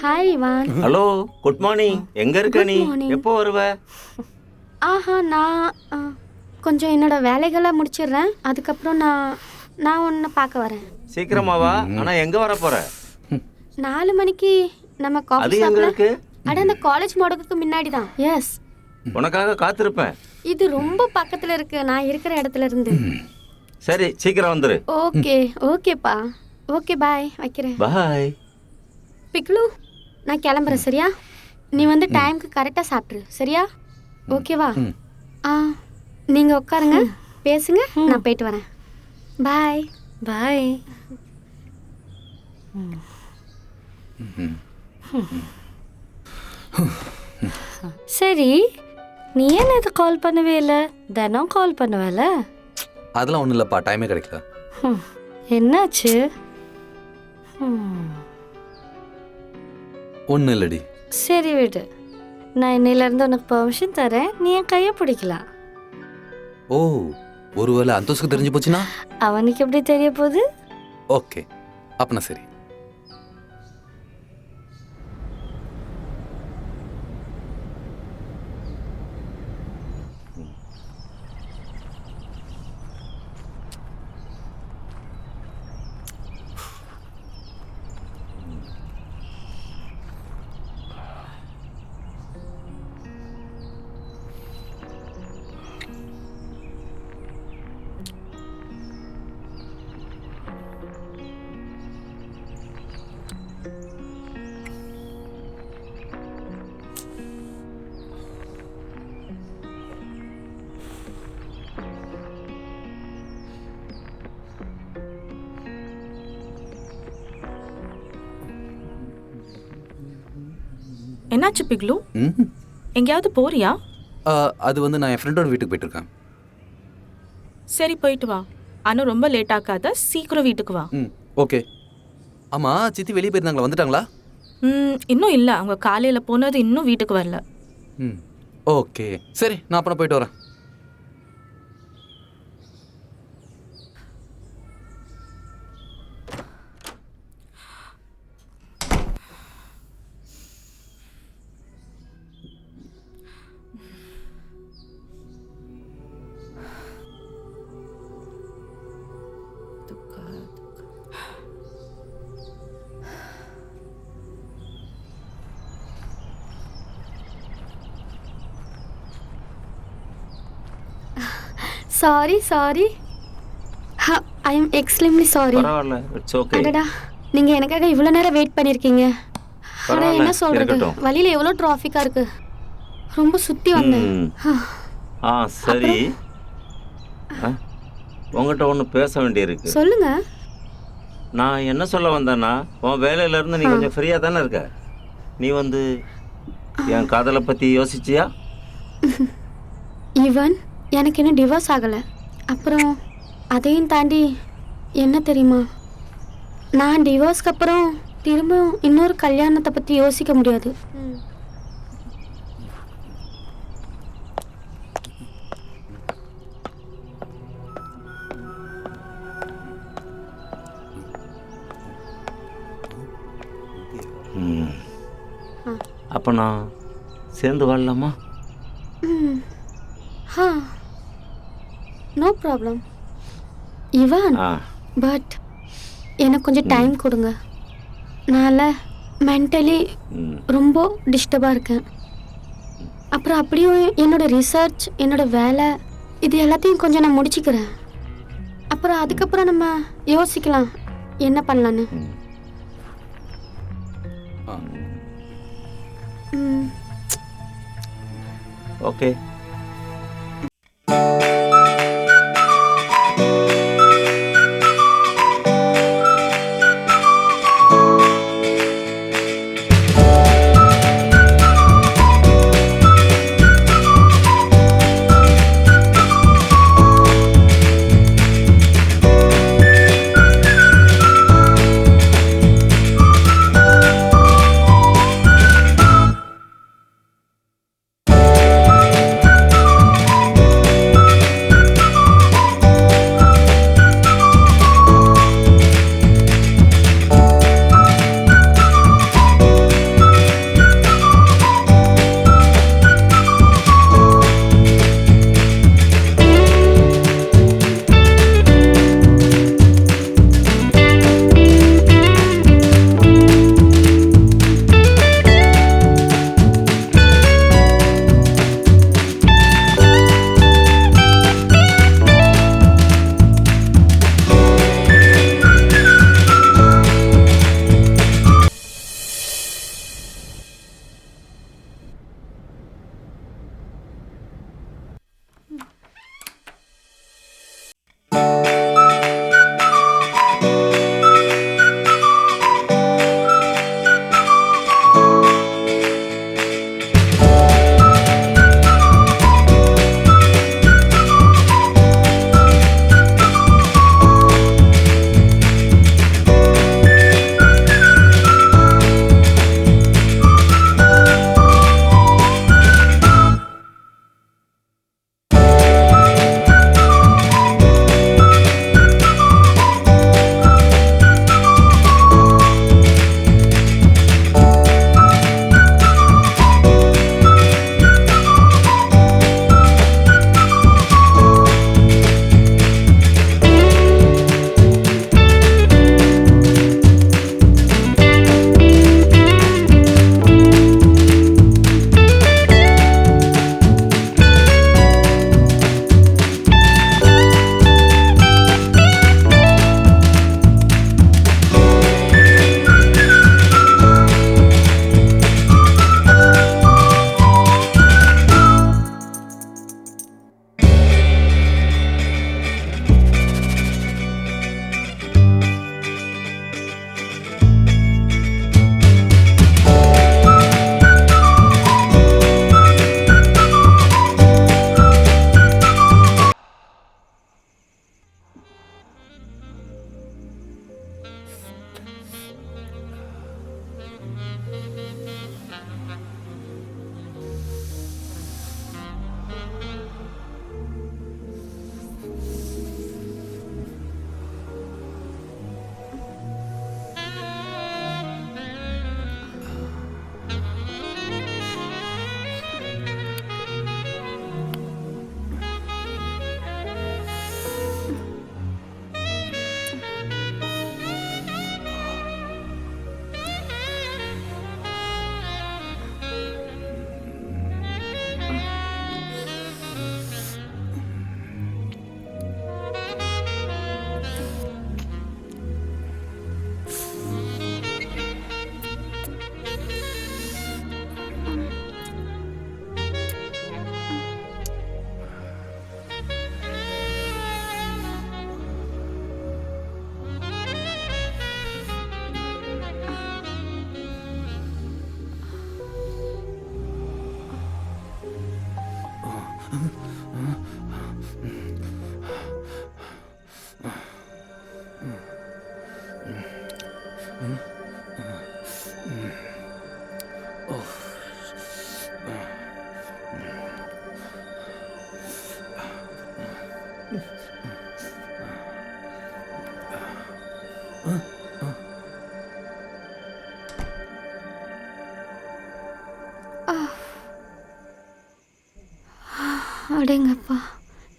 S6: ஹாய் வான்.
S5: Hello, good morning. எங்க இருக்க நீ? எப்போ வருவ?
S6: நான் கொஞ்சம் என்னோட வேலைகளை முடிச்சிடுறேன். அதுக்கப்புறம் நான் உன்னை பார்க்க வரேன்.
S5: சீக்கிரமா வா. ஆனா எங்க வர போற?
S6: 4 மணிக்கு நம்ம
S5: அது
S6: காஃபி
S5: எங்க
S6: ஷாப்ல.
S5: இருக்கு?
S6: அட அந்த காலேஜ் மோடக்கு முன்னாடி தான். எஸ்,
S5: உனக்காக காத்திருப்பேன்.
S6: இது ரொம்ப பக்கத்துல இருக்கு நான் இருக்கிற இடத்துல இருந்து.
S5: சரி, சீக்கிரம் வந்துரு.
S6: ஓகே ஓகேப்பா. ஓகே பாய், வைக்கிறேன்.
S5: பாய்.
S6: பிக்லு, நான் கிளம்புறேன் சரியா? நீ வந்து டைம்க்கு கரெக்டாக சாப்பிட்ரு சரியா? ஓகேவா? நீங்கள் உட்காருங்க, பேசுங்க, நான் போயிட்டு வரேன். பாய்.
S3: பாய். சரி, நீ ஏன் இது கால் பண்ணவே இல்லை? தினம் கால் பண்ணுவேல?
S2: அதெல்லாம் ஒன்றும் இல்லைப்பா, டைமே கிடைக்கல.
S3: என்னாச்சு?
S2: ஒன்றும் இல்லடி.
S3: சரி விடு, நான் இன்னையிலேருந்து உனக்கு பெர்மிஷன் தரேன், நீ என் கையை பிடிக்கலாம்.
S2: ஓ, ஒருவேளை அந்தோஸ்க்கு தெரிஞ்சு போச்சுன்னா?
S3: அவனுக்கு எப்படி தெரிய போகுது?
S2: ஓகே, அப்பனா சரி.
S1: என்னாச்சு பிக்லு?
S2: ம்,
S1: எங்கேயாவது போறியா?
S2: அது வந்து நான் என் ஃப்ரெண்டோட வீட்டுக்கு போயிட்டு இருக்கேன்.
S1: சரி போயிட்டு வா, ஆனால் ரொம்ப லேட் ஆக்காத, சீக்கிரம் வீட்டுக்கு வா.
S2: ம், ஓகே. ஆமாம், சித்தி வெளியே போயிருந்தாங்களா, வந்துட்டாங்களா?
S1: இன்னும் இல்லை, அவங்க காலையில் போனது இன்னும் வீட்டுக்கு வரல.
S2: ம், ஓகே சரி, நான் அப்புறம் போயிட்டு வரேன்.
S6: Sorry. I am extremely sorry.
S5: பரவாயில்ல, இட்ஸ் ஓகே.
S6: அடடா, நீங்கள் எனக்காக இவ்வளோ நேரம் வெயிட் பண்ணியிருக்கீங்க. ஆனால் என்ன சொல்கிறது, வழியில் எவ்வளோ டிராஃபிக்காக இருக்குது, ரொம்ப சுற்றி வந்தேன்.
S5: சரி, உங்ககிட்ட ஒன்று பேச வேண்டியிருக்கு.
S6: சொல்லுங்க.
S5: நான் என்ன சொல்ல வந்தேன்னா, உன் வேலையிலேருந்து நீ கொஞ்சம் ஃப்ரீயாக தானே இருக்க. நீ வந்து என் காதலை பற்றி யோசிச்சியா?
S6: ஈவன் எனக்கு இன்னும் டிவோர்ஸ் ஆகலை. அப்புறம் அதையும் தாண்டி என்ன தெரியுமா, நான் டிவோர்ஸ்க்கு அப்புறம் திரும்ப இன்னொரு கல்யாணத்தை பற்றி யோசிக்க முடியாது.
S5: அப்போ நான் சேர்ந்து வாழலாமா?
S6: ஹா, நோ ப்ராப்ளம் இவான்.
S5: ஆ
S6: பட் எனக்கு கொஞ்சம் டைம் கொடுங்க. நான் மென்டலி
S5: ம்
S6: ரொம்ப டிஸ்டர்பாக இருக்கேன். அப்புறம் அப்படியும் என்னோட ரிசர்ச், என்னோட வேலை, இது எல்லாத்தையும் கொஞ்சம் நான் முடிச்சுக்கிறேன். அப்புறம் அதுக்கப்புறம் நம்ம யோசிக்கலாம் என்ன பண்ணலான்னு.
S5: ம்.
S2: ஆ.
S6: ம்.
S5: ஓகே.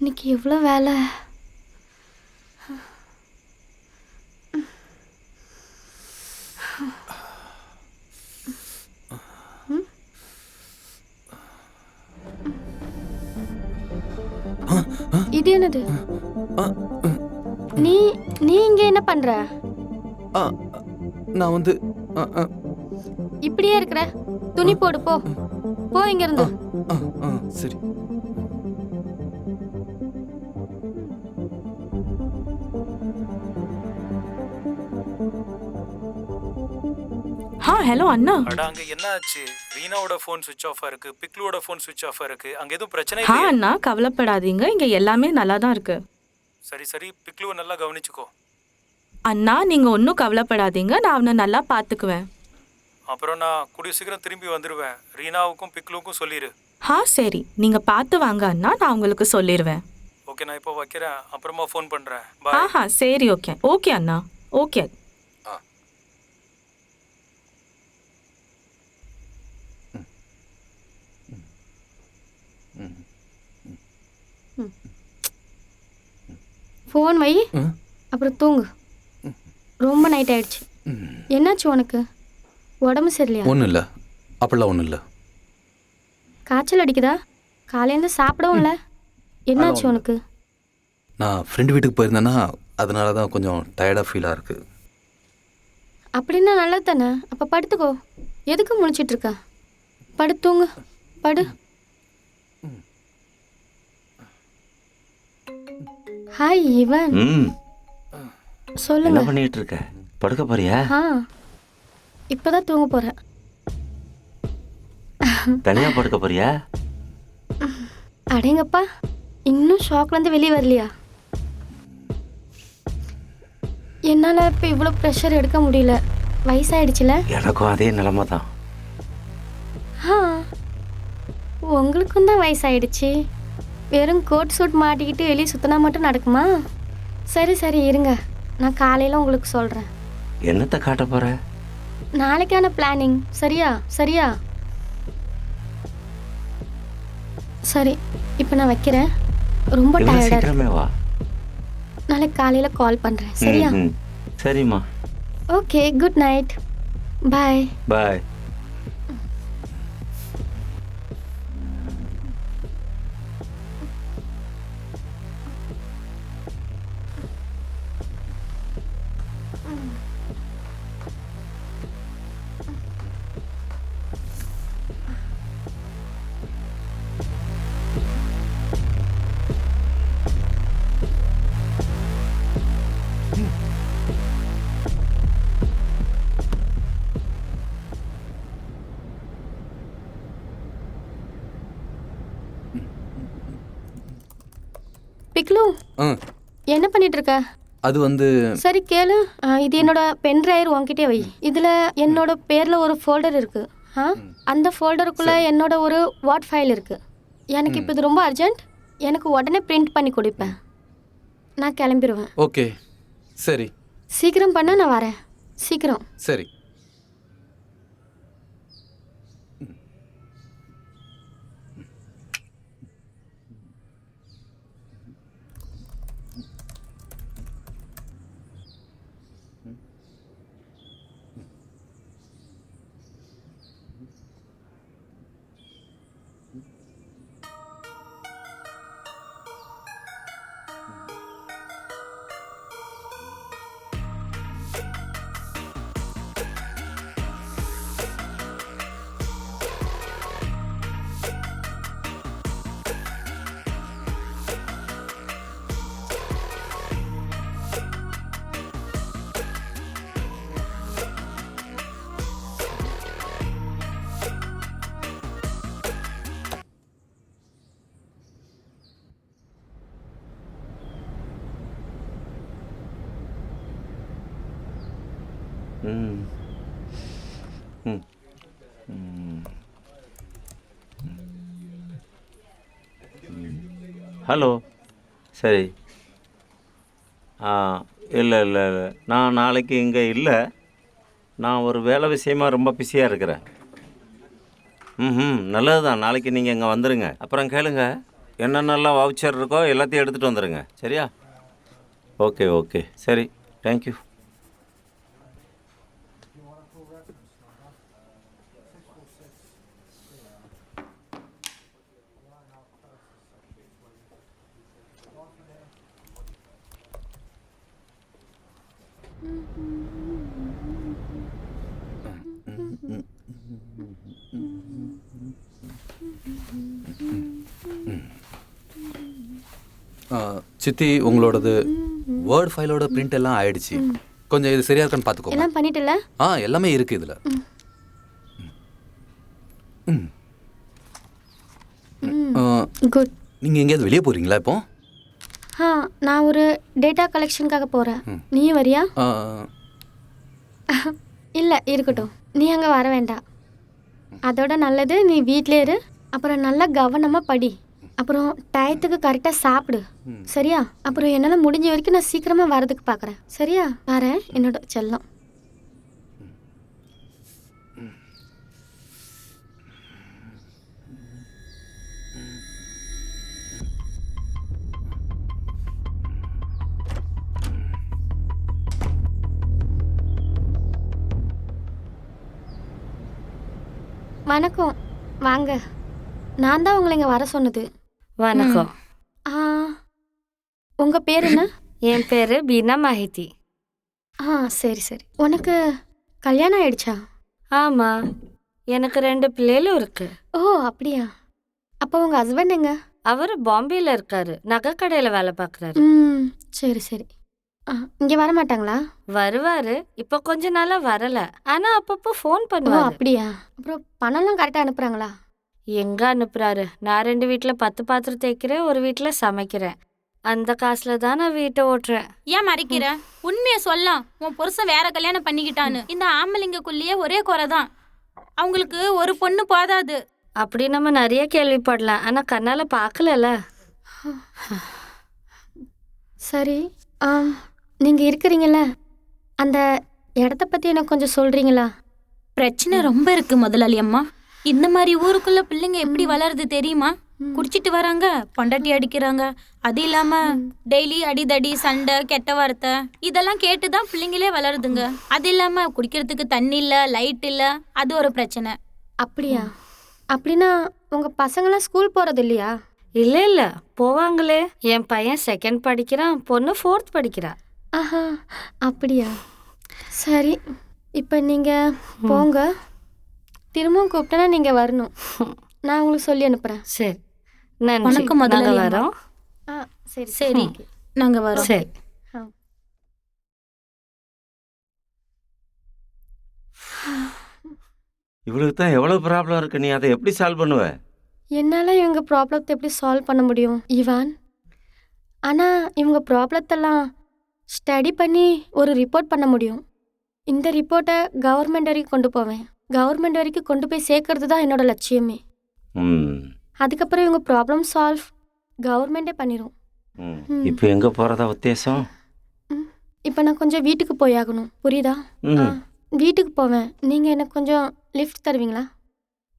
S6: இன்னைக்கு எவ்வளோ வேலை. இது என்னது? நீ நீ இங்க என்ன பண்ற?
S2: ஆ, நான் வந்து ஆ, ஆ,
S6: இப்படியே இருக்கிற? துணி போடு, போ போ இங்க இருந்து.
S2: ஆ, ஆ, சரி.
S1: ஹலோ அண்ணா.
S4: அடா அங்கே என்ன ஆச்சு? ரீனாவோட ஃபோன் சுவிட்ச் ஆஃபாக இருக்குது, பிக்லுவோட ஃபோன் சுவிட்ச் ஆஃபாக இருக்குது. அங்கே எதுவும் பிரச்சனை இல்லையா?
S1: அண்ணா கவலைப்படாதீங்க, இங்க எல்லாமே நல்லா தான் இருக்கு.
S4: சரி சரி, பிக்லுவை நல்லா கவனிச்சுக்கோ.
S1: அண்ணா நீங்க ஒன்றும் கவலைப்படாதீங்க, நான் அவனை நல்லா பார்த்துக்குவேன்.
S4: அப்புறம் நான் கூடிய சீக்கிரம் திரும்பி வந்துடுவேன். ரீனாவுக்கும் பிக்லுவுக்கும் சொல்லிடு.
S1: சரி, நீங்க பார்த்து வாங்க அண்ணா, நான் உங்களுக்கு சொல்லிடுவேன்.
S4: ஓகே, நான் இப்போ வைக்கிறேன், அப்புறமா ஃபோன் பண்ணுறேன். பாய்.
S1: சரி, ஓகே ஓகே அண்ணா, ஓகே.
S6: ஃபோன் வை, அப்புறம் தூங்கு. ரொம்ப நைட் ஆயிடுச்சு. என்னாச்சு உனக்கு? உடம்பு சரியில்லையா?
S2: ஒன்றும் இல்லை, அப்படிலாம் ஒன்றும் இல்லை.
S6: காய்ச்சல் அடிக்குதா? காலையிலேருந்து சாப்பிடவும் இல்லை. என்னாச்சு உனக்கு?
S2: நான் ஃப்ரெண்டு வீட்டுக்கு போயிருந்தேன்னா அதனால தான் கொஞ்சம் டயர்டாக ஃபீலாக இருக்குது.
S6: அப்படின்னா நல்லது தானே. அப்போ படுத்துக்கோ. எதுக்கு முழிச்சிட்டு இருக்க? படுத்தூங்க, படு. Hi even.
S5: என்ன
S6: சொல்லுங்க.
S5: பண்ணிட்டு இருக்க? படுக்க போறியா?
S6: இப்போதான் தூங்க போறேன்.
S5: தனியா படுக்க போறியா?
S6: அடேங்கப்பா, இன்னும் ஷாக்லேருந்து வெளியே வரலையா? என்னால் இப்போ இவ்வளோ ப்ரெஷர் எடுக்க முடியல. வயசாயிடுச்சுல.
S5: எனக்கும் அதே நிலைமை தான்.
S6: உங்களுக்கும் தான் வயசாயிடுச்சு. வெறும் கோட் சூட் மாட்டிக்கிட்டு வெளியே சுற்றினா மட்டும் நடக்குமா? சரி சரி இருங்க, நான் காலையில் உங்களுக்கு சொல்கிறேன்.
S5: என்னத்தை காட்ட போற?
S6: நாளைக்கான பிளானிங். சரியா சரியா? சரி, இப்போ நான் வைக்கிறேன். ரொம்ப டயர்டாக
S5: சீக்கிரமே வா.
S6: நாளைக்கு காலையில் கால் பண்ணுறேன். சரியா?
S5: சரிம்மா.
S6: Okay, good night. Bye
S5: bye.
S6: Piklu, என்ன பண்ணிட்டு இருக்க?
S2: அது வந்து
S6: சரி கேளு. இது என்னோட பென் டிரைவர், உன்கிட்டே வை. இதில் என்னோட பேரில் ஒரு ஃபோல்டர் இருக்கு. அந்த ஃபோல்டருக்குள்ளே என்னோட ஒரு வாட் ஃபைல் இருக்கு. எனக்கு இப்போ இது ரொம்ப அர்ஜென்ட். எனக்கு உடனே பிரிண்ட் பண்ணி கொடுப்பேன். நான் கிளம்பிடுவேன்.
S2: ஓகே, சரி
S6: சீக்கிரம் பண்ண, நான் வரேன். சீக்கிரம்.
S2: சரி.
S5: ஹலோ. சரி. இல்லை இல்லை இல்லை, நான் நாளைக்கு இங்கே இல்லை. நான் ஒரு வேலை விஷயமா ரொம்ப பிஸியாக இருக்கிறேன். நல்லது தான், நாளைக்கு நீங்கள் இங்கே வந்துடுங்க. அப்புறம் கேளுங்க, என்னென்னலாம் வவுச்சர் இருக்கோ எல்லாத்தையும் எடுத்துகிட்டு வந்துடுங்க. சரியா? ஓகே ஓகே, சரி, தேங்க்யூ.
S2: சித்தி, உங்களோடது வேர்ட் ஃபைலோட பிரிண்ட் எல்லாம் ஆயிடுச்சு. கொஞ்சம் இது சரியா இருக்கான்னு பார்த்துக்கோங்க.
S6: எல்லாம் பண்ணிட்டல?
S2: எல்லாமே இருக்கு இதில்.
S6: குட்.
S2: நீங்கள் எங்கேயாவது வெளியே போகிறீங்களா இப்போ?
S6: நான் ஒரு டேட்டா கலெக்ஷனுக்காக போகிறேன். நீயும் வரியா? இல்லை, இருக்கட்டும். நீ அங்கே வர வேண்டாம். அதோட நல்லது நீ வீட்டிலே இரு. அப்புறம் நல்லா கவனமாக படி. அப்புறம் டயத்துக்கு கரெக்டாக சாப்பிடு. சரியா? அப்புறம் என்னால் முடிஞ்ச வரைக்கும் நான் சீக்கிரமாக வரதுக்கு பார்க்குறேன். சரியா? வரேன் என்னோட செல்லம். வணக்கம், வாங்க. நான் தான் உங்களை இங்கே வர சொன்னது.
S3: வணக்கம்.
S6: உங்கள் பேர் என்ன?
S3: என் பேர் பீனா மாஹிதி.
S6: சரி சரி. உனக்கு கல்யாணம் ஆயிடுச்சா?
S3: ஆமாம், எனக்கு 2 பிள்ளைகளும் இருக்கு.
S6: ஓ அப்படியா? அப்போ உங்கள் ஹஸ்பண்ட் எங்க?
S3: அவர் பாம்பேயில் இருக்காரு, நகை கடையில் வேலை பார்க்குறாரு.
S6: சரி சரி. இங்கே வர மாட்டாங்களா?
S3: வருவாரு, இப்போ கொஞ்ச நாளாக வரல. ஆனால் அப்பப்போ ஃபோன்
S6: ஓ
S3: பண்ணுவாரு.
S6: அப்படியா? அப்புறம் பணம்லாம் கரெக்டாக அனுப்புகிறாங்களா?
S3: எங்க அனுப்புறாரு? நான் 2 வீட்டில் 10 பாத்திரம் தேய்க்கிறேன், ஒரு வீட்டில் சமைக்கிறேன். அந்த காசுல தான் நான் வீட்டை ஓட்டுறேன்.
S7: ஏன் மறைக்கிற? உண்மையை சொல்லலாம். உன் புருஷன் வேற கல்யாணம் பண்ணிக்கிட்டான்னு. இந்த ஆம்பளைங்கக்குள்ளேயே ஒரே குறை தான். அவங்களுக்கு ஒரு பொண்ணு போதாது.
S3: அப்படி நம்ம நிறைய கேள்விப்படலாம், ஆனால் கண்ணால் பார்க்கலல்ல.
S6: சரி. நீங்கள் இருக்கிறீங்கள, அந்த இடத்த பற்றி எனக்கு கொஞ்சம் சொல்கிறீங்களா?
S7: பிரச்சனை ரொம்ப இருக்கு முதலாளி அம்மா. இந்த மாதிரி ஊருக்குள்ள பிள்ளைங்க எப்படி வளருது தெரியுமா? குடிச்சிட்டு வராங்க, பொண்டாட்டி அடிக்கிறாங்க. அது இல்லாம டெய்லி அடிதடி, சண்டை, கெட்ட வார்த்தை இதெல்லாம் கேட்டுதான் பிள்ளைங்களே வளருதுங்க. அது இல்லாம குடிக்கிறதுக்கு தண்ணி இல்ல, லைட் இல்ல, அது ஒரு பிரச்சனை.
S6: அப்படியா? அப்படின்னா உங்கள் பசங்களாம் ஸ்கூல் போகிறது இல்லையா?
S3: இல்லை இல்லை, போவாங்களே. என் பையன் 2nd படிக்கிறான், பொண்ணு 4th படிக்கிறா.
S6: ஆஹா, அப்படியா? சரி, இப்போ நீங்கள் போங்க. திரும்பவும் கூப்பிட்டேன்னா நீங்கள் வரணும். நான் உங்களுக்கு சொல்லி அனுப்புகிறேன்.
S3: சரி, நன்றி.
S7: வணக்கம் முதலாளி
S3: நாங்க
S7: அம்மா.
S3: வரோம்.
S6: சரி
S7: சரி, நாங்க வரோம்.
S3: சரி.
S5: இவளுக்கு தான் எவ்வளோ ப்ராப்ளம் இருக்கு, நீ அதை எப்படி சால்வ் பண்ணுவ?
S6: என்னால் இவங்க ப்ராப்ளத்தை எப்படி சால்வ் பண்ண முடியும் இவான்? ஆனால் இவங்க ப்ராப்ளத்தெல்லாம் ஸ்டடி பண்ணி ஒரு ரிப்போர்ட் பண்ண முடியும். இந்த ரிப்போர்ட்டை கவர்மெண்ட் வரைக்கும் கொண்டு போவேன். கவர்மெண்ட் வரைக்கும் கொண்டு போய் சேர்க்கறது தான் என்னோட லட்சியமே. அதுக்கப்புறம் இவங்க ப்ராப்ளம் சால்வ் கவர்மெண்டே பண்ணிடும்.
S5: இப்போ எங்கே போகிறதா உத்தேசம்?
S6: இப்போ நான் கொஞ்சம் வீட்டுக்கு போயாகணும், புரியுதா? வீட்டுக்கு போவேன். நீங்கள் எனக்கு கொஞ்சம் லிஃப்ட் தருவீங்களா?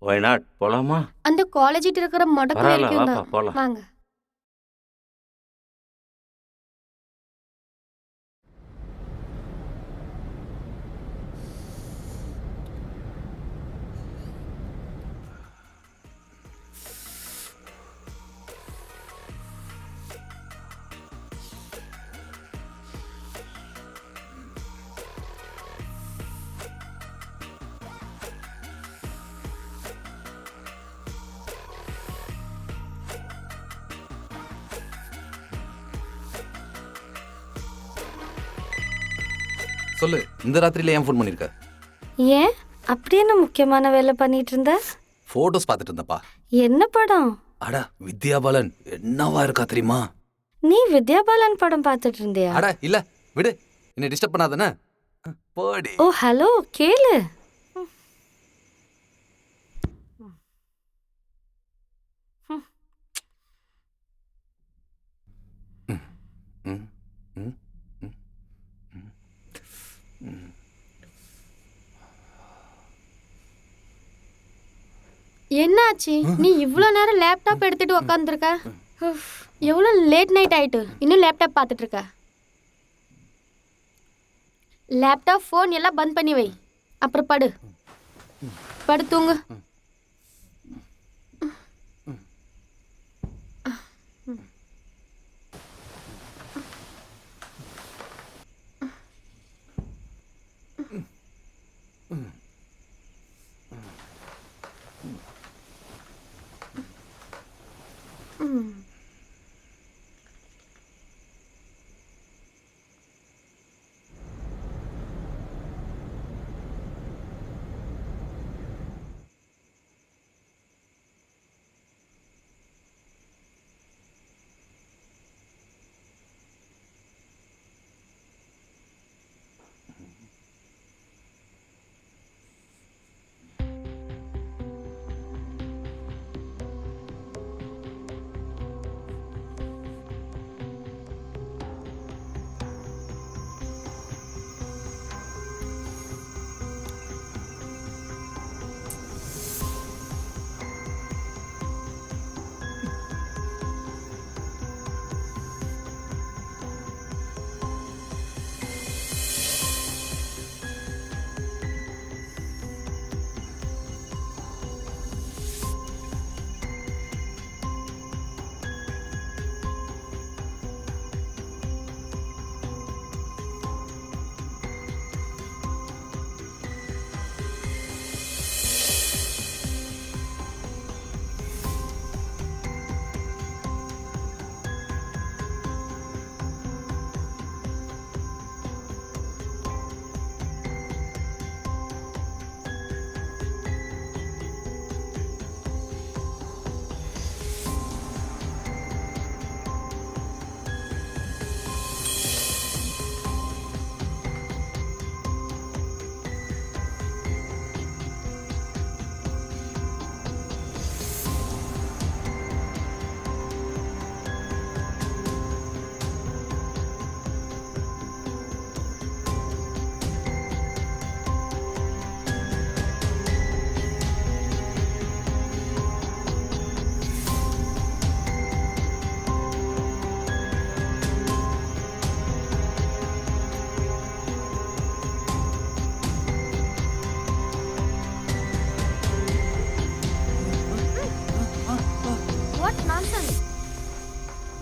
S5: ஒய் நாட், போகலாமா?
S6: அந்த காலேஜிட்டு இருக்கிற மொடக்கு வரைக்கும் தான்.
S5: போகலாம்.
S6: வாங்க.
S2: சொல்லு, இந்த ராத்திரியில ஏன் ஃபோன் பண்ணியிருக்க?
S3: ஏன் அப்படி என்ன முக்கியமான வேலை பண்ணிட்டு இருந்த?
S2: ஃபோட்டோஸ் பார்த்துட்டு இருந்தப்பா.
S3: என்ன படம்?
S2: அட வித்யா பாலன் என்னவா இருக்கா தெரியுமா?
S3: நீ வித்யா பாலன் படம் பார்த்துட்டு இருந்தியா?
S2: அட இல்ல, விடு, என்னை டிஸ்டர்ப் பண்ணாதானே. போடி.
S3: ஓ ஹலோ, கேளு.
S6: என்னாச்சு? நீ இவ்வளோ நேரம் லேப்டாப் எடுத்துட்டு உக்காந்துருக்க? எவ்வளோ லேட் நைட் ஆயிட்டு இன்னும் லேப்டாப் பார்த்துட்டு இருக்க. லேப்டாப் ஃபோன் எல்லாம் பந்த் பண்ணி வை. அப்புறம் படு படு தூங்கு.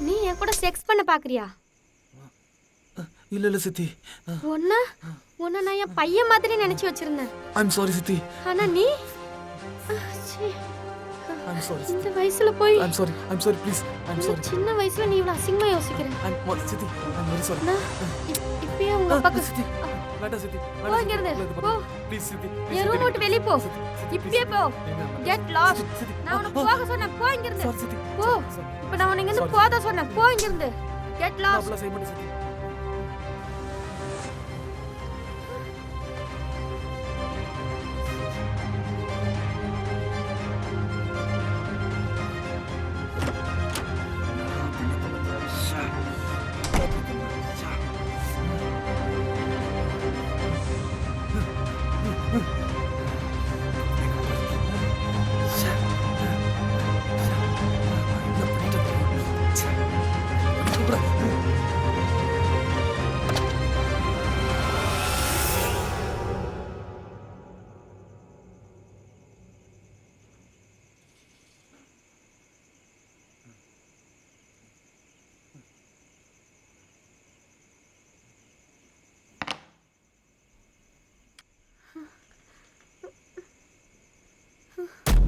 S6: நீ என் கூட செக்ஸ் பண்ண பாக்குறியா?
S2: இல்ல இல்ல சித்தி.
S6: உன்ன நான் என் பையன் மாதிரி நினைச்சு வச்சிருந்தேன்.
S2: ஐம் சாரி சித்தி.
S6: ஆனா நீ
S2: ஐம் சாரி
S6: இந்த வயசுல போய்
S2: I'm sorry please. I'm sorry.
S6: சின்ன வயசுல நீ இவ்வளவு அசிங்கமா யோசிக்கிற.
S2: ஐம் சித்தி. I'm very sorry.
S6: இப்பயே உங்க அப்பாக்கு
S2: சித்தி. வேண்டாம் சித்தி.
S6: போ இங்க இருந்து. போ.
S2: ப்ளீஸ் சித்தி.
S6: என் ரூம் விட்டு வெளிய போ. இப்பயே போ. Get lost. நான் உனக்கு போக சொன்னேன். போ இங்க இருந்து.
S2: சாரி சித்தி.
S6: போ. இப்போ நான் உனக்கு இங்க இருந்து போத சொன்னேன். போ இங்க இருந்து. Get lost.
S2: அப்ளை செய்ய மாட்டேன் சித்தி.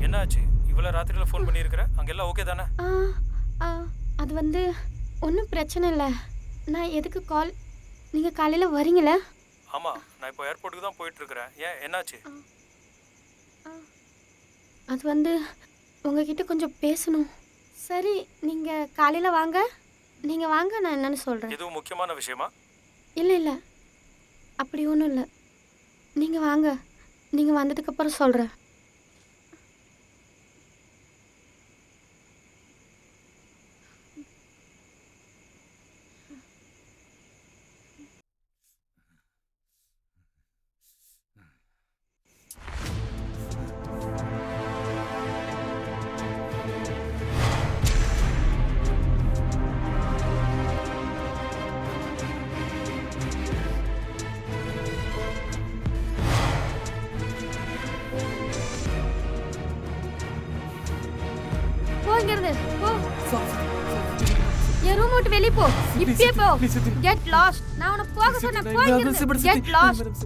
S4: என்னாச்சு? இவ்வளோ ராத்திரியில் ஃபோன் பண்ணியிருக்கிற? அங்கெல்லாம் ஓகே தானே?
S6: அது வந்து ஒன்றும் பிரச்சனை இல்லை. நான் எதுக்கு கால்? நீங்கள் காலையில் வரீங்களா?
S4: ஆமாம், நான் இப்போ ஏர்போர்ட்டுக்கு தான் போயிட்டுருக்கிறேன். ஏன், என்னாச்சு?
S6: அது வந்து உங்ககிட்ட கொஞ்சம் பேசணும். சரி, நீங்கள் காலையில் வாங்க. நீங்கள் வாங்க, நான் என்னன்னு சொல்கிறேன்.
S4: எதுவும் முக்கியமான விஷயமா?
S6: இல்லை அப்படி ஒன்றும் இல்லை. நீங்கள் வாங்க, நீங்கள் வந்ததுக்கப்புறம் சொல்கிறேன். போ இப்பயே போ கெட் லாஸ்ட் நான் உன்னை போக சொன்னேன் போய் கெட் லாஸ்ட்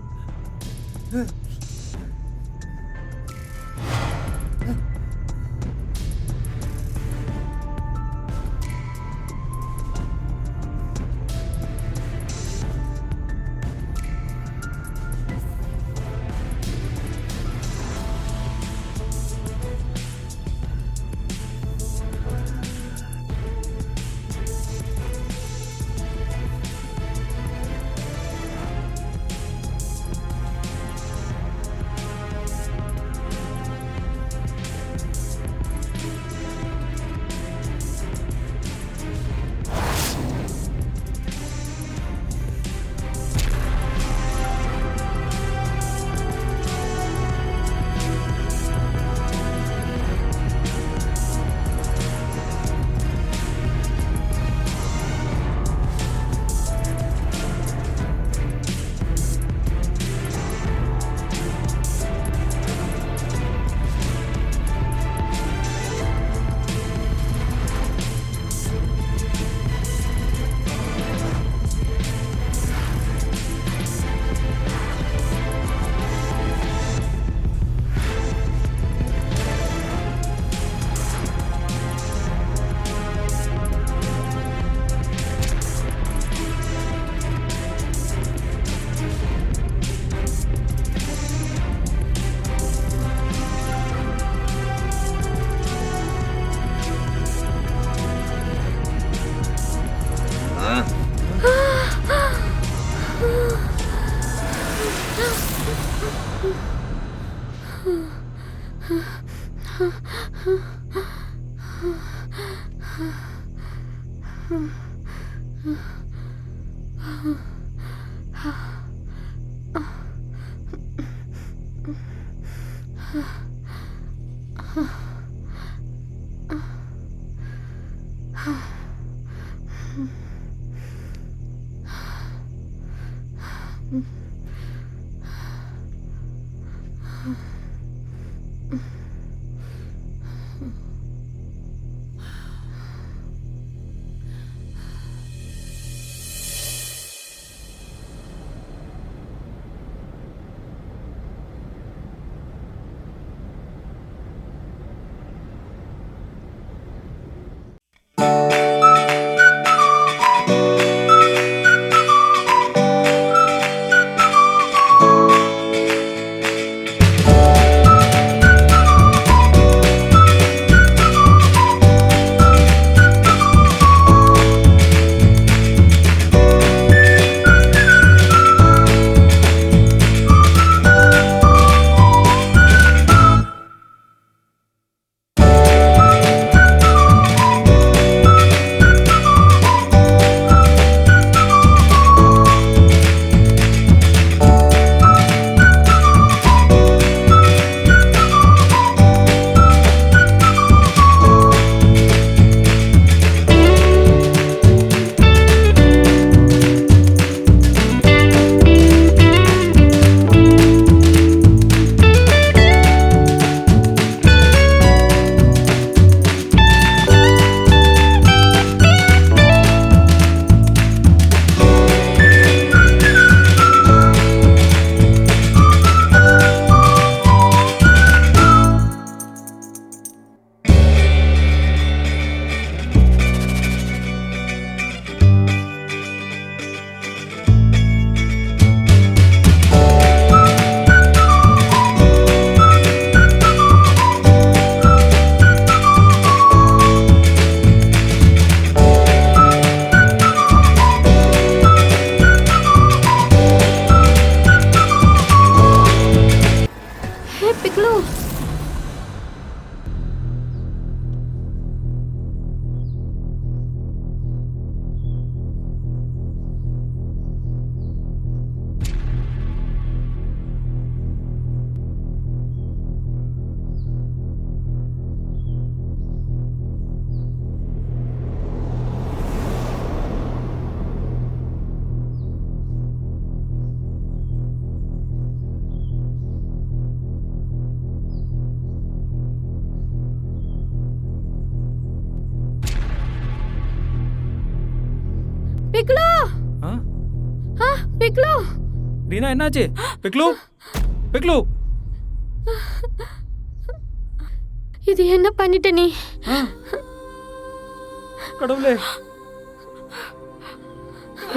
S6: பிக்லு
S4: ஆ
S6: பிக்லு
S4: ரீனா என்னாச்சு? பிக்லு பிக்லு
S6: இது என்ன பண்ணிட்ட நீ?
S4: ஆ கடவுளே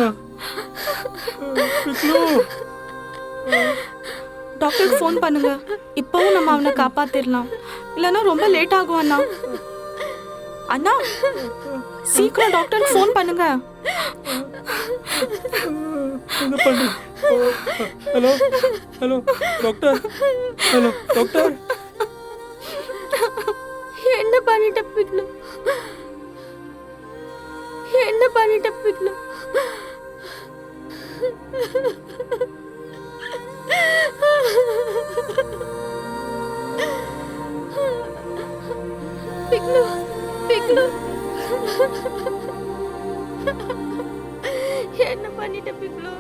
S4: ஆ. பிக்லு
S1: டாக்டருக்கு ஃபோன் பண்ணுங்க. இப்பவும் நம்ம அவனை காப்பாத்திரலாம். இல்லைன்னா ரொம்ப லேட் ஆகும் அண்ணா. அண்ணா சீக்கிரம் டாக்டருக்கு ஃபோன் பண்ணுங்க.
S4: என்ன பண்ணு? Hello hello doctor, hello doctor.
S6: என்ன பண்ணிட்ட பிக்லு? என்ன பண்ணிட்ட பிக்லு? பிக்லு பிக்லு என்ன பண்ணிட்ட பிக்லு?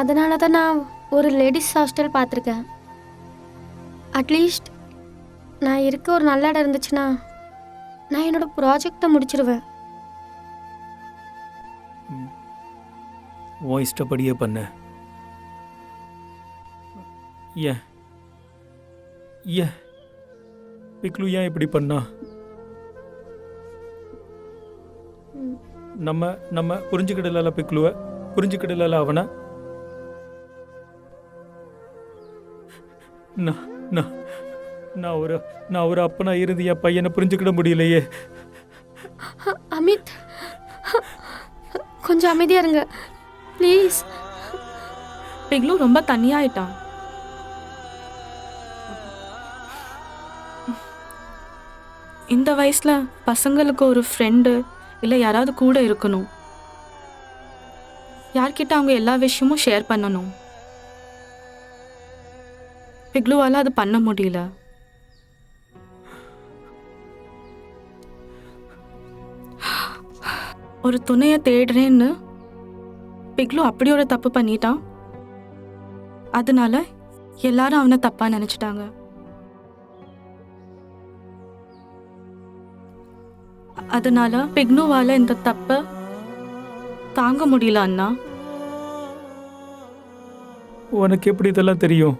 S6: அதனால தான் நான் ஒரு லேடிஸ் ஹாஸ்டல் பார்த்துருக்கேன். அட்லீஸ்ட் நான் இருக்க ஒரு நல்ல இடம் இருந்துச்சுன்னா நான் என்னோட ப்ராஜெக்டை முடிச்சிருவேன்.
S4: உன் இஷ்டப்படியே பண்ண. ஏன் ஏன் பிக்லு ஏன் இப்படி பண்ணா? நம்ம புரிஞ்சுக்கிடல பிக்லுவை, புரிஞ்சுக்கிடல அவனை. நான் ஒரு அப்பனா இருந்து என் பையனை புரிஞ்சுக்கிட முடியலையே.
S6: அமித் கொஞ்சம் அமைதியா இருங்க ப்ளீஸ்.
S1: பிக்லு ரொம்ப தனியாயிட்டான். இந்த வயசுல பசங்களுக்கு ஒரு ஃப்ரெண்டு இல்லை யாராவது கூட இருக்கணும். யார்கிட்ட அவங்க எல்லா விஷயமும் ஷேர் பண்ணணும். பிக்லுவால அது பண்ண முடியல. ஒரு துணையை தேடுறேன்னு பிக்லு அப்படி ஒரு தப்பு பண்ணிட்டான். அதனால எல்லாரும் அவனை தப்பா நினைச்சிட்டாங்க. அதனால பிக்னுவால இந்த தப்ப தாங்க முடியல அண்ணா.
S4: உனக்கு எப்படி இதெல்லாம் தெரியும்?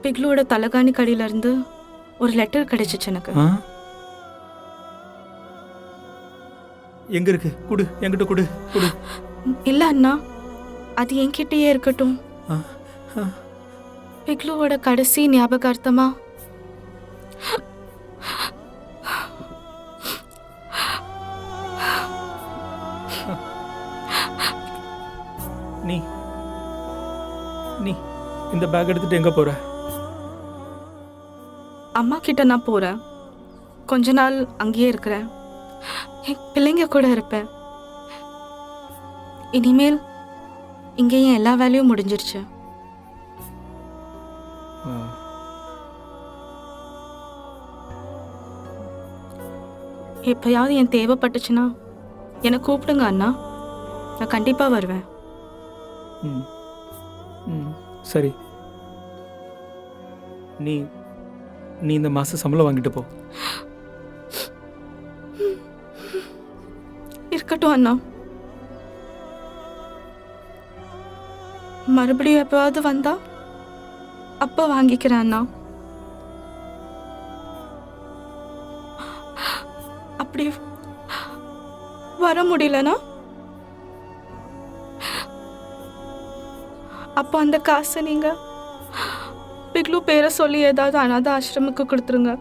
S1: பிக்லுவோட தலகாணி கடையில இருந்து ஒரு லெட்டர் கிடைச்சிச்சு எனக்கு.
S4: எங்க இருக்கு? குடு, என்கிட்ட குடு.
S1: இல்ல அண்ணா, அது என்கிட்டயே இருக்கட்டும். பிக்லுவோட கடைசி ஞாபகார்த்தமா
S4: நீ இந்த பேக் எடுத்துட்டு எங்க போற?
S1: அம்மா கிட்ட நான் போறேன். கொஞ்ச நாள் அங்கேயே இருக்கிறேன். என் பிள்ளைங்க கூட இருப்பேன். இனிமேல் இங்கேயும் எல்லா வேலையும் முடிஞ்சிருச்சு. எப்பயாவது என் தேவைப்பட்டுச்சுன்னா என்னை கூப்பிடுங்க அண்ணா. நான் கண்டிப்பா வருவேன்.
S4: சரி, நீ நீ இந்த மாதம் சம்பளம் வாங்கிட்டு போ.
S1: இருக்கட்டும் அண்ணா. மறுபடியும் எப்பவாவது வந்தா அப்ப வாங்கிக்கிறேன் அண்ணா. அப்படி வர முடியலனா அப்போ அந்த காசை நீங்க பிக்லு பேரை சொல்லி ஏதாவது அனாத ஆசிரமுக்கு கொடுத்துருங்க.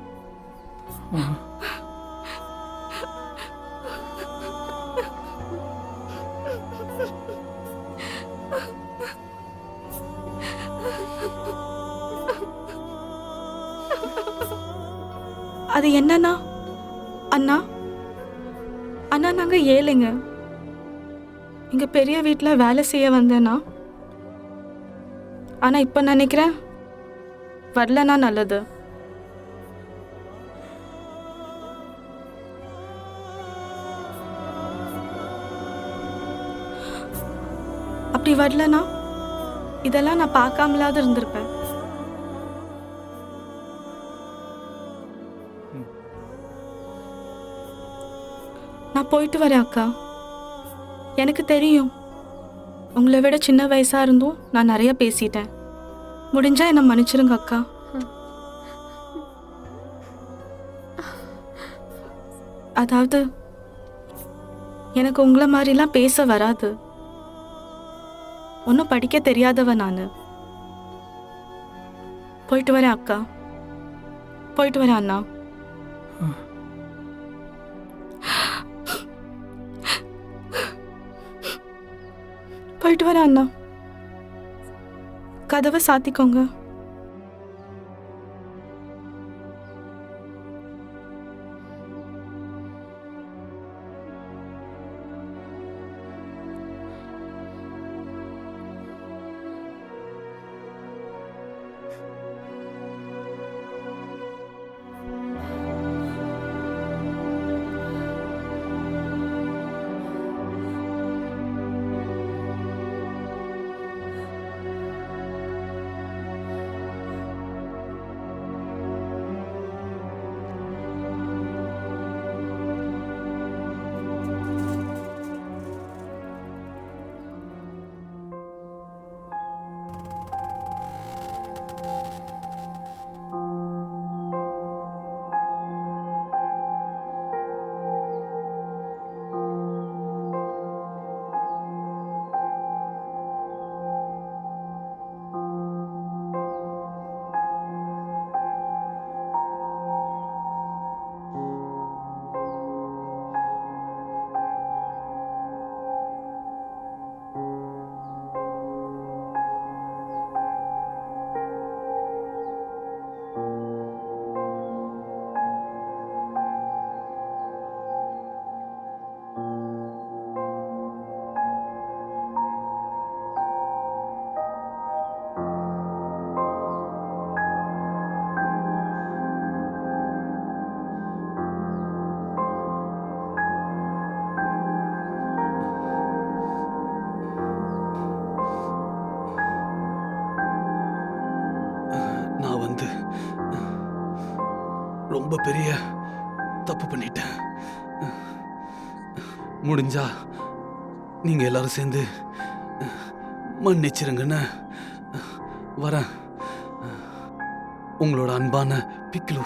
S1: அது என்னன்னா அண்ணா அண்ணா நாங்க ஏழைங்க. இங்க பெரிய வீட்டுல வேலை செய்ய வந்தேன்னா, ஆனா இப்ப நினைக்கிறேன் வரலனா நல்லது. அப்படி வரலனா இதெல்லாம் நான் பார்க்காமலாவது இருந்திருப்பேன். நான் போயிட்டு வரேன் அக்கா. எனக்கு தெரியும் உங்களை விட சின்ன வயசா இருந்தும் நான் நிறைய பேசிட்டேன். முடிஞ்சா என்னை மன்னிச்சிருங்க அக்கா. அதாவது எனக்கு உங்களை மாதிரிலாம் பேச வராது. ஒன்றும் படிக்க தெரியாதவ நான். போயிட்டு வரேன் அக்கா. போயிட்டு வரேன் அண்ணா. போயிட்டு வரேன் அண்ணா. கதவை சாத்திக்கோங்க.
S2: ரொம்ப பெரிய தப்பு பண்ணிட்டேன். முடிஞ்சா நீங்க எல்லாரும் சேர்ந்து மன்னிச்சிருங்கன்னு வரேன். உங்களோட அன்பான பிக்லு.